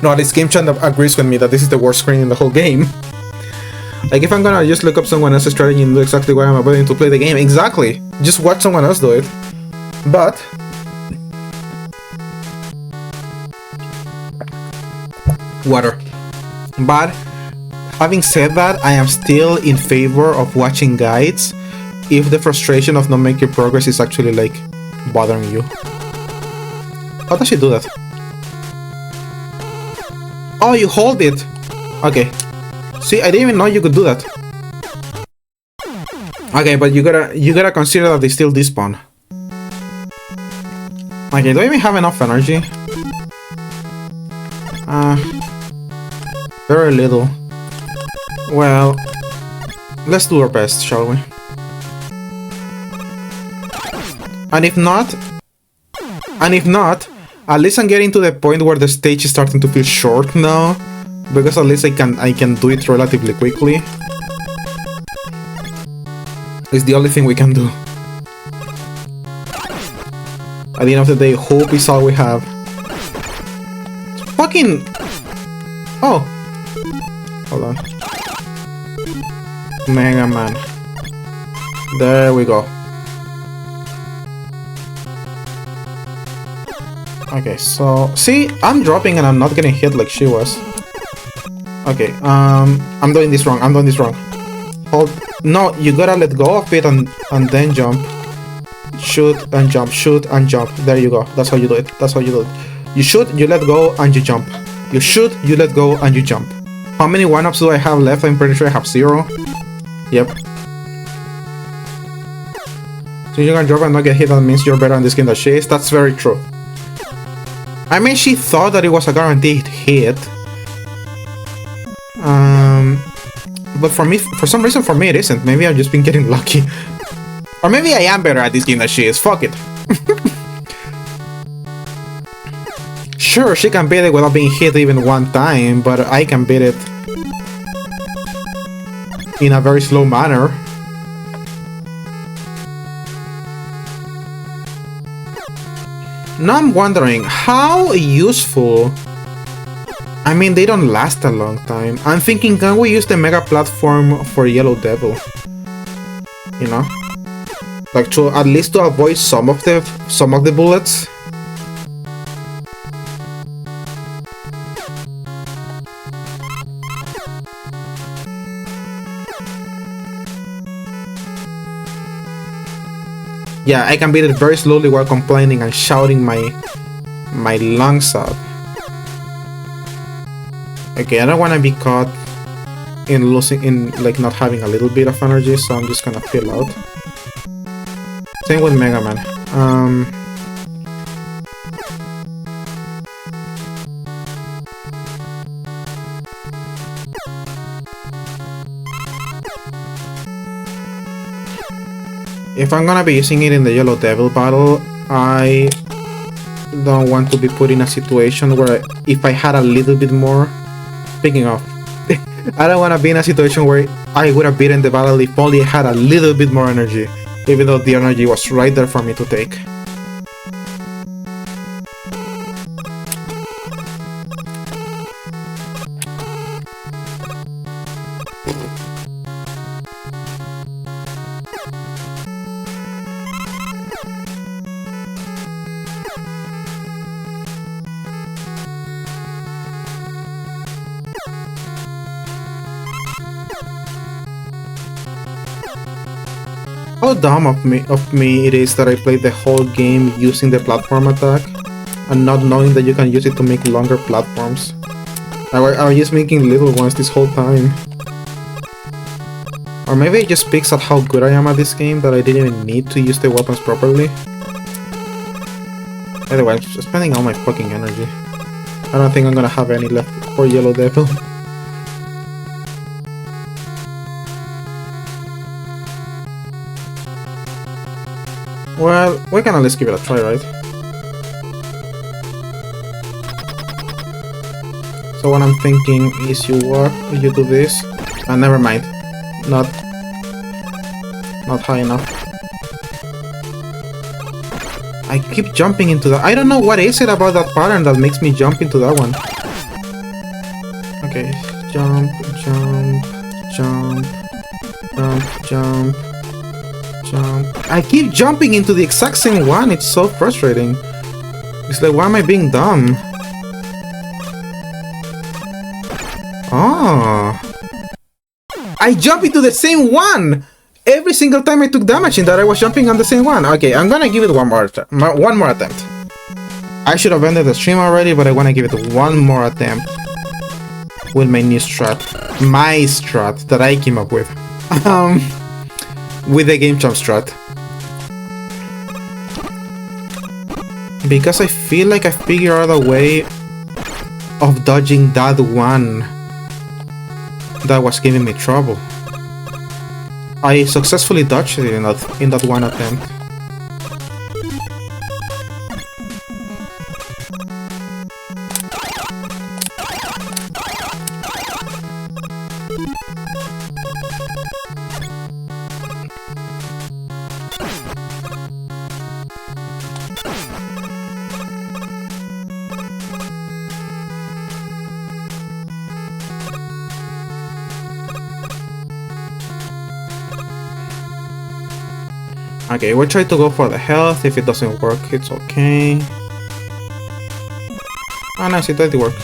No, this game chat agrees with me that this is the worst screen in the whole game. Like, if I'm gonna just look up someone else's strategy and do exactly what I'm able to play the game, exactly, just watch someone else do it. But water. But Having said that, I am still in favor of watching guides if the frustration of not making progress is actually like bothering you. How does she do that? Oh, you hold it. Okay. See, I didn't even know you could do that. Okay, but you gotta consider that they still despawn. Okay, do I even have enough energy? Very little. Well, let's do our best, shall we? And if not, at least I'm getting to the point where the stage is starting to feel short now, because at least I can do it relatively quickly. It's the only thing we can do. At the end of the day, hope is all we have. Fucking... Oh! Hold on. Mega Man. There we go. Okay, so... See? I'm dropping and I'm not getting hit like she was. Okay, I'm doing this wrong. Hold... No, you gotta let go of it and then jump. Shoot and jump, shoot and jump. There you go. That's how you do it. You shoot, you let go, and you jump. You shoot, you let go, and you jump. How many 1-ups do I have left? I'm pretty sure I have 0. Yep. So you can drop and not get hit, that means you're better in this game than she is. That's very true. I mean, she thought that it was a guaranteed hit. But for me, for some reason, for me it isn't. Maybe I've just been getting lucky. Or maybe I am better at this game than she is. Fuck it. Sure, she can beat it without being hit even one time, but I can beat it in a very slow manner. Now I'm wondering, how useful... I mean, they don't last a long time. I'm thinking, can we use the Mega Platform for Yellow Devil? You know? Like, to at least to avoid some of the bullets. Yeah, I can beat it very slowly while complaining and shouting my lungs out. Okay, I don't want to be caught in like not having a little bit of energy, so I'm just gonna fill out. Same with Mega Man. If I'm gonna be using it in the Yellow Devil battle, I don't want to be put in a situation where if I had a little bit more... Speaking of, I don't want to be in a situation where I would have beaten the battle if only I had a little bit more energy, even though the energy was right there for me to take. How dumb of me it is that I played the whole game using the platform attack and not knowing that you can use it to make longer platforms. I was just making little ones this whole time. Or maybe it just speaks at how good I am at this game that I didn't even need to use the weapons properly. Anyway, I'm just spending all my fucking energy. I don't think I'm gonna have any left for Yellow Devil. Well, we can at least give it a try, right? So what I'm thinking is you do this, and never mind, not high enough. I keep jumping into that. I don't know what is it about that pattern that makes me jump into that one. Okay, jump, jump, jump, jump, jump. I keep jumping into the exact same one. It's so frustrating. It's like, why am I being dumb? Oh, I jump into the same one! Every single time I took damage in that, I was jumping on the same one. Okay, I'm gonna give it one more attempt. I should have ended the stream already, but I wanna give it one more attempt with my new strat. My strat that I came up with. With the Game Champ strat. Because I feel like I figured out a way of dodging that one that was giving me trouble. I successfully dodged it in that one attempt. Okay, we'll try to go for the health. If it doesn't work, it's okay. Oh, nice, it did work.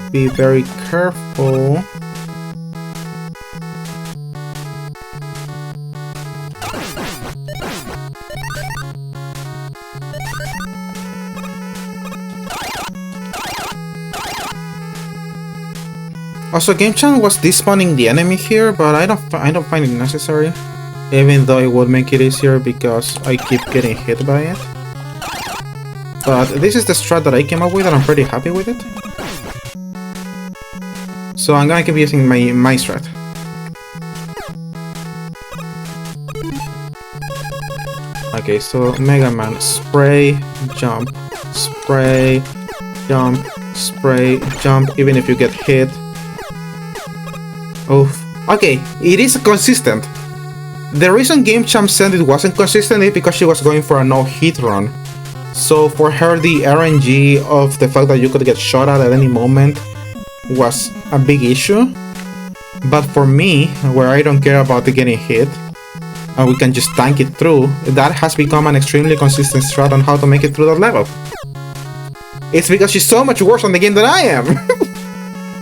Be very careful. Also, Game Champ was despawning the enemy here, but I don't find it necessary. Even though it would make it easier because I keep getting hit by it. But this is the strat that I came up with and I'm pretty happy with it. So I'm gonna keep using my strat. Okay, so Mega Man, spray, jump, spray, jump, spray, jump, even if you get hit. Oh, okay, it is consistent. The reason Game Champ said it wasn't consistent is because she was going for a no-hit run. So for her, the RNG of the fact that you could get shot at any moment was a big issue. But for me, where I don't care about the getting hit, and we can just tank it through, that has become an extremely consistent strat on how to make it through that level. It's because she's so much worse on the game than I am!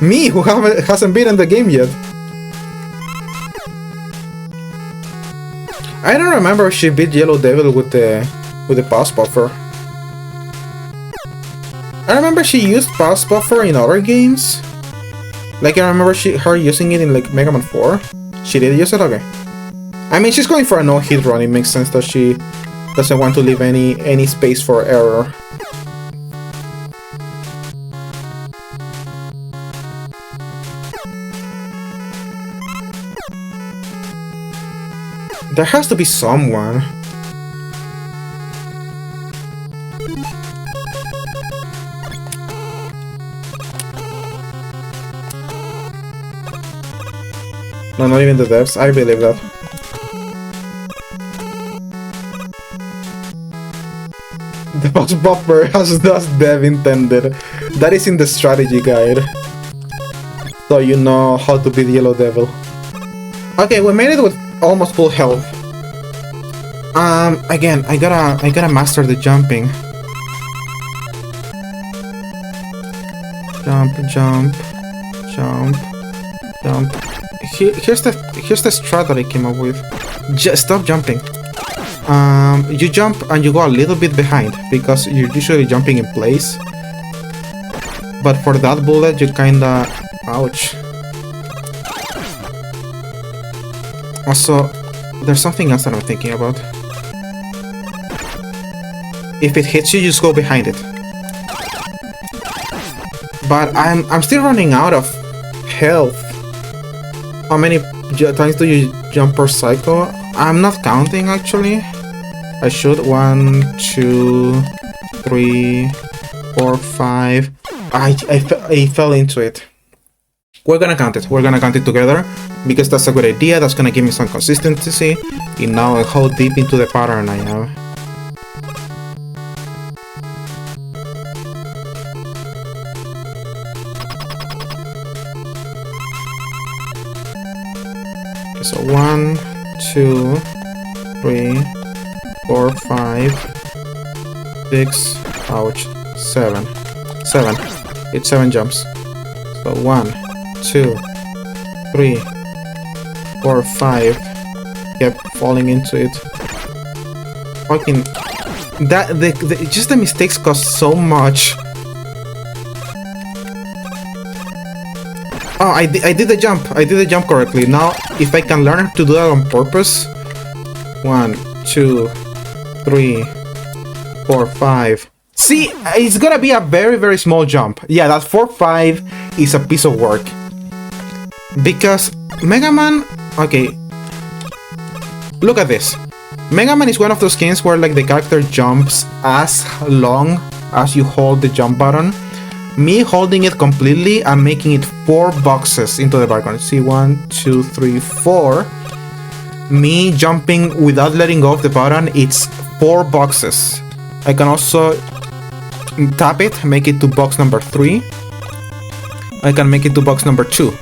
Me, who hasn't beaten the game yet. I don't remember if she beat Yellow Devil with the pause buffer. I remember she used pause buffer in other games. Like I remember her using it in like Mega Man 4. She did use it? Okay. I mean, she's going for a no-hit run. It makes sense that she doesn't want to leave any space for error. There has to be someone. No, not even the devs. I believe that. The boss buffer has thus dev intended. That is in the strategy guide. So you know how to beat Yellow Devil. Okay, we made it with almost full health. Again, I gotta master the jumping. Jump, jump, jump, jump. Here's the strat that I came up with. Just stop jumping. You jump and you go a little bit behind because you're usually jumping in place. But for that bullet, you kinda... Ouch. Also, there's something else that I'm thinking about. If it hits you, just go behind it. But I'm still running out of health. How many times do you jump per cycle? I'm not counting actually. I should. 1, 2, 3, 4, 5. I fell into it. We're gonna count it. We're gonna count it together because that's a good idea. That's gonna give me some consistency in now how deep into the pattern I am. Okay, so 1, 2, 3, 4, 5, 6. Ouch. 7. It's 7 jumps. So 1, 2, 3, 4, 5. Kept falling into it. Fucking just the mistakes cost so much. Oh, I did the jump. I did the jump correctly. Now, if I can learn to do that on purpose. 1, 2, 3, 4, 5. See, it's gonna be a very, very small jump. Yeah, that 4, 5 is a piece of work. Because Mega Man... Okay. Look at this. Mega Man is one of those games where like the character jumps as long as you hold the jump button. Me holding it completely and making it 4 boxes into the background. See, 1, 2, 3, 4. Me jumping without letting go of the button, it's 4 boxes. I can also tap it, make it to box number 3. I can make it to box number 2.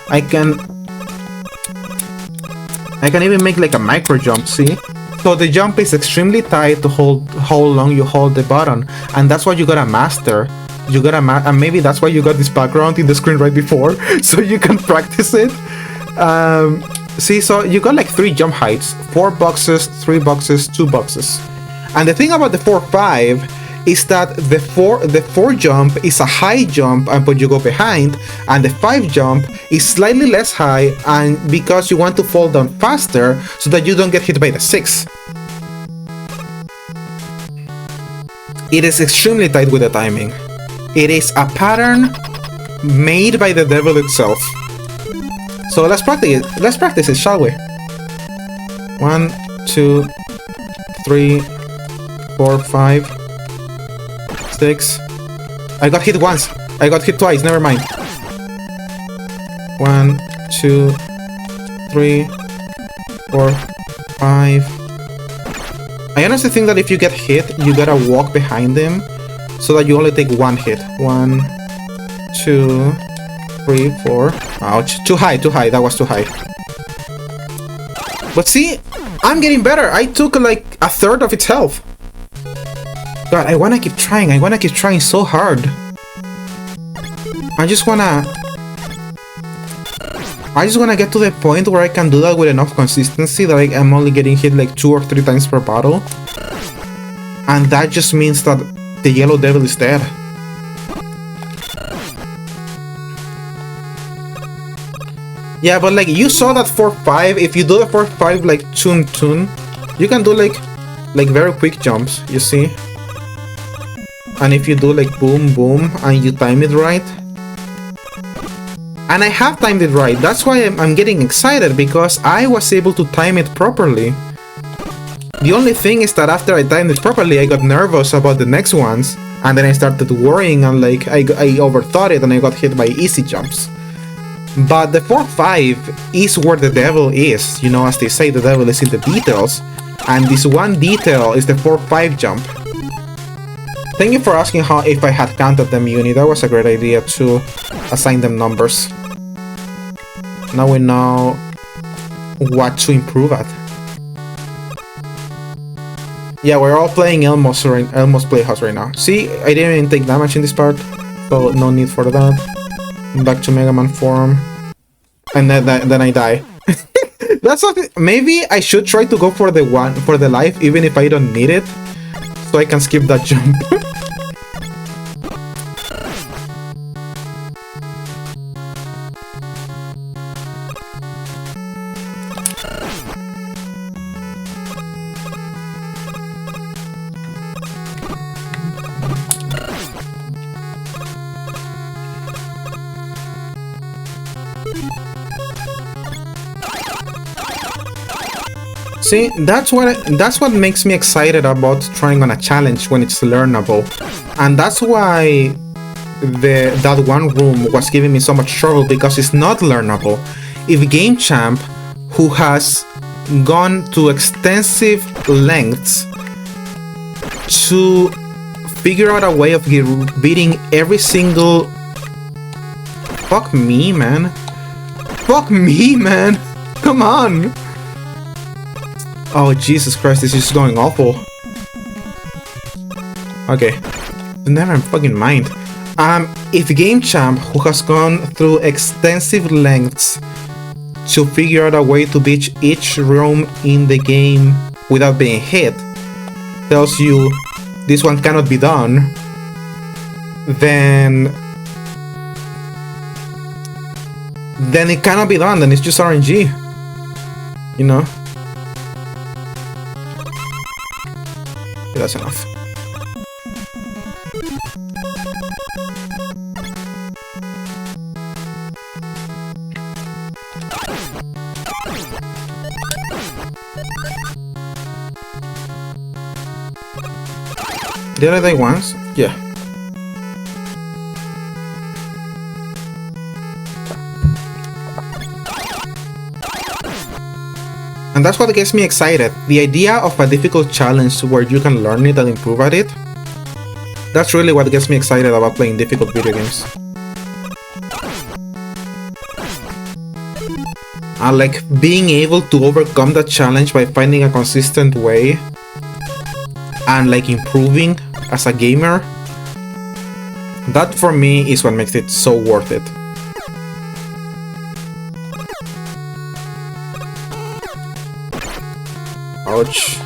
I can even make like a micro jump, see? So the jump is extremely tight to hold how long you hold the button, and that's what you gotta master. You gotta and maybe that's why you got this background in the screen right before, so you can practice it. See, so you got like 3 jump heights, 4 boxes, 3 boxes, 2 boxes. And the thing about the 4, 5 is that the 4 jump is a high jump and but you go behind, and the 5 jump is slightly less high and because you want to fall down faster so that you don't get hit by the 6. It is extremely tight with the timing. It is a pattern made by the devil itself. So let's practice it, shall we? 1, 2, 3, 4, 5, 6. I got hit once. I got hit twice, never mind. 1, 2, 3, 4, 5. I honestly think that if you get hit, you gotta walk behind them so that you only take 1 hit. 1, 2, 3, 4. Ouch. Too high, that was too high. But see, I'm getting better. I took like a third of its health. God, I wanna keep trying so hard. I just wanna get to the point where I can do that with enough consistency that I'm only getting hit like 2 or 3 times per battle. And that just means that the yellow devil is dead. Yeah, but like you saw that 4-5, if you do the 4-5 like tune, you can do like very quick jumps, you see? And if you do like boom, boom, and you time it right. And I have timed it right, that's why I'm getting excited, because I was able to time it properly. The only thing is that after I timed it properly, I got nervous about the next ones, and then I started worrying and like I overthought it and I got hit by easy jumps. But the 4-5 is where the devil is, you know, as they say, the devil is in the details, and this one detail is the 4-5 jump. Thank you for asking if I had counted them, Uni. That was a great idea to assign them numbers. Now we know what to improve at. Yeah, we're all playing Elmo's Playhouse right now. See, I didn't even take damage in this part, so no need for that. Back to Mega Man form. And then I die. That's something. Maybe I should try to go for the life, even if I don't need it, so I can skip that jump. See, that's what makes me excited about trying on a challenge when it's learnable, and that's why that one room was giving me so much trouble, because it's not learnable. If Game Champ, who has gone to extensive lengths to figure out a way of beating every single... Fuck me, man. Fuck me, man. Come on. Oh, Jesus Christ, this is going awful. Okay. Never fucking mind. If Game Champ, who has gone through extensive lengths to figure out a way to beat each room in the game without being hit, tells you this one cannot be done, then it cannot be done, then it's just RNG, you know? That's enough. Did I die once? Yeah. And that's what gets me excited. The idea of a difficult challenge where you can learn it and improve at it. That's really what gets me excited about playing difficult video games. And like being able to overcome that challenge by finding a consistent way and like improving as a gamer. That for me is what makes it so worth it. Ouch.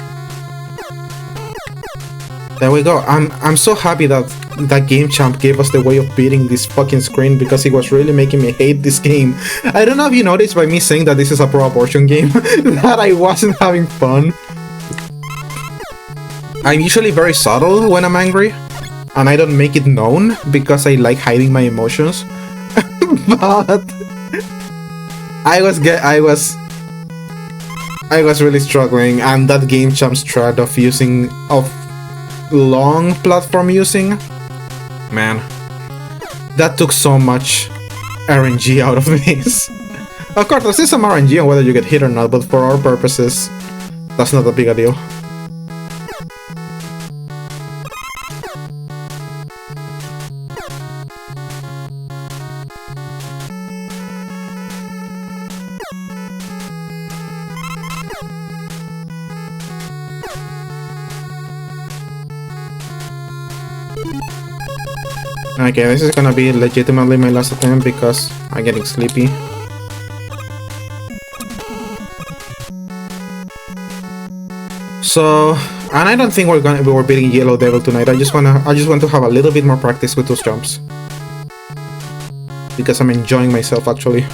There we go. I'm so happy that Game Champ gave us the way of beating this fucking screen, because it was really making me hate this game. I don't know if you noticed by me saying that this is a pro abortion game that I wasn't having fun. I'm usually very subtle when I'm angry, and I don't make it known because I like hiding my emotions. But I was really struggling, and that Game Champ's strat of long platform using, man, that took so much RNG out of this. Of course, there's still some RNG on whether you get hit or not, but for our purposes, that's not a big a deal. Okay, this is gonna be legitimately my last attempt because I'm getting sleepy. So, and I don't think we're beating Yellow Devil tonight. I just want to have a little bit more practice with those jumps because I'm enjoying myself actually.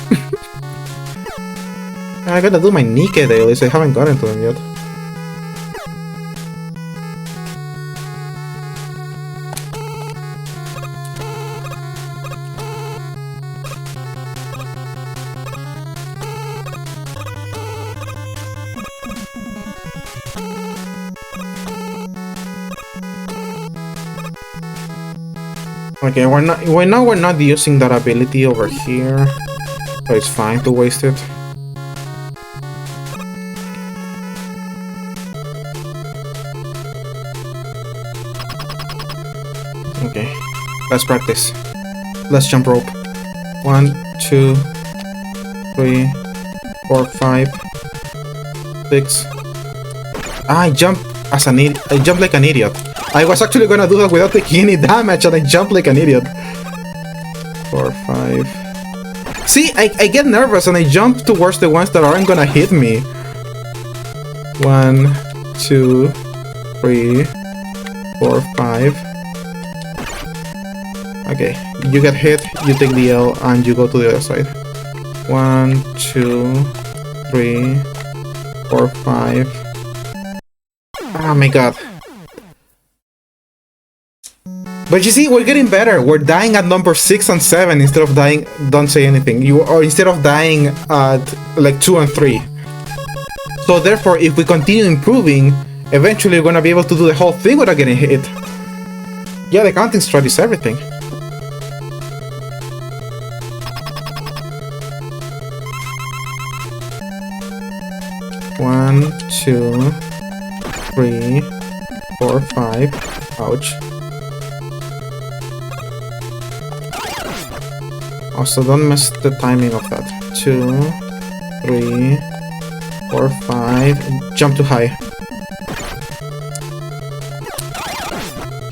I gotta do my Nike dailies. I haven't gotten to them yet. Okay, we're not using that ability over here, so it's fine to waste it. Okay, let's practice. Let's jump rope. 1, 2, 3, 4, 5, 6. I jump like an idiot. I was actually gonna do that without taking any damage, and I jumped like an idiot. 4, 5. See, I get nervous and I jump towards the ones that aren't gonna hit me. 1, 2, 3, 4, 5. Okay, you get hit, you take the L, and you go to the other side. 1, 2, 3, 4, 5. Oh my god. But you see, we're getting better. We're dying at number 6 and 7 instead of dying, don't say anything, or instead of dying at like 2 and 3. So therefore, if we continue improving, eventually we're gonna be able to do the whole thing without getting hit. Yeah, the counting strat is everything. One, 2, 3, 4, 5. Ouch. Also, don't mess the timing of that. 2, 3, 4, 5. Jump too high.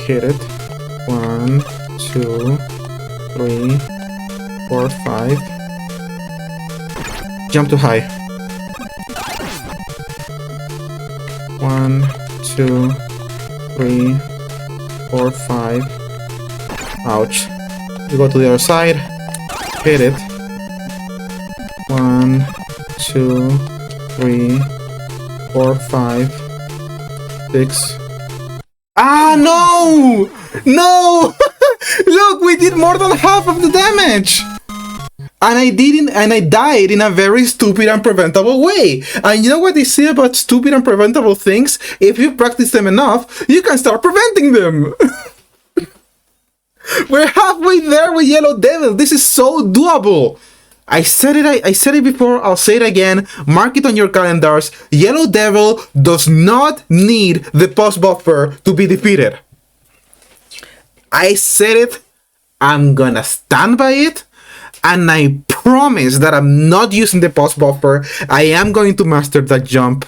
Hit it. 1, 2, 3, 4, 5. Jump too high. 1, 2, 3, 4, 5. Ouch. You go to the other side. Hit it. 1, 2, 3, 4, 5, 6. Ah, no! No! Look, we did more than half of the damage! And I died in a very stupid and preventable way. And you know what they say about stupid and preventable things? If you practice them enough, you can start preventing them! We're halfway there with Yellow Devil. This is so doable. I said it before, I'll say it again. Mark it on your calendars. Yellow Devil does not need the pause buffer to be defeated. I said it. I'm gonna stand by it. And I promise that I'm not using the pause buffer. I am going to master that jump.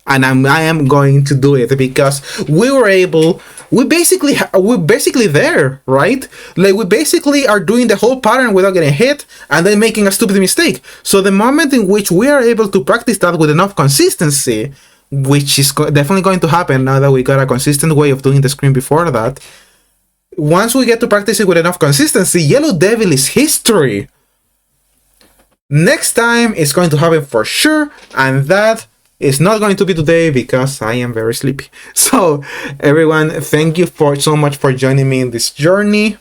And I am going to do it because we're basically there, right? Like, we basically are doing the whole pattern without getting hit and then making a stupid mistake. So the moment in which we are able to practice that with enough consistency, which is definitely going to happen now that we got a consistent way of doing the screen before that, once we get to practice it with enough consistency, Yellow Devil is history. Next time it's going to happen for sure, and that it's not going to be today because I am very sleepy. So, everyone, thank you so much for joining me in this journey.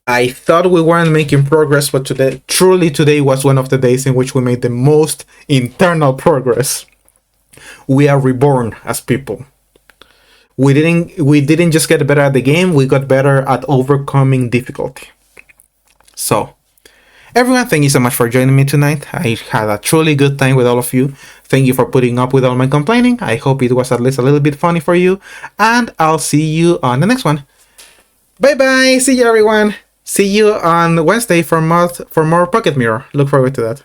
I thought we weren't making progress, but today was one of the days in which we made the most internal progress. We are reborn as people. We didn't just get better at the game, we got better at overcoming difficulty. So, everyone, thank you so much for joining me tonight. I had a truly good time with all of you. Thank you for putting up with all my complaining. I hope it was at least a little bit funny for you. And I'll see you on the next one. Bye-bye. See you, everyone. See you on Wednesday for more Pocket Mirror. Look forward to that.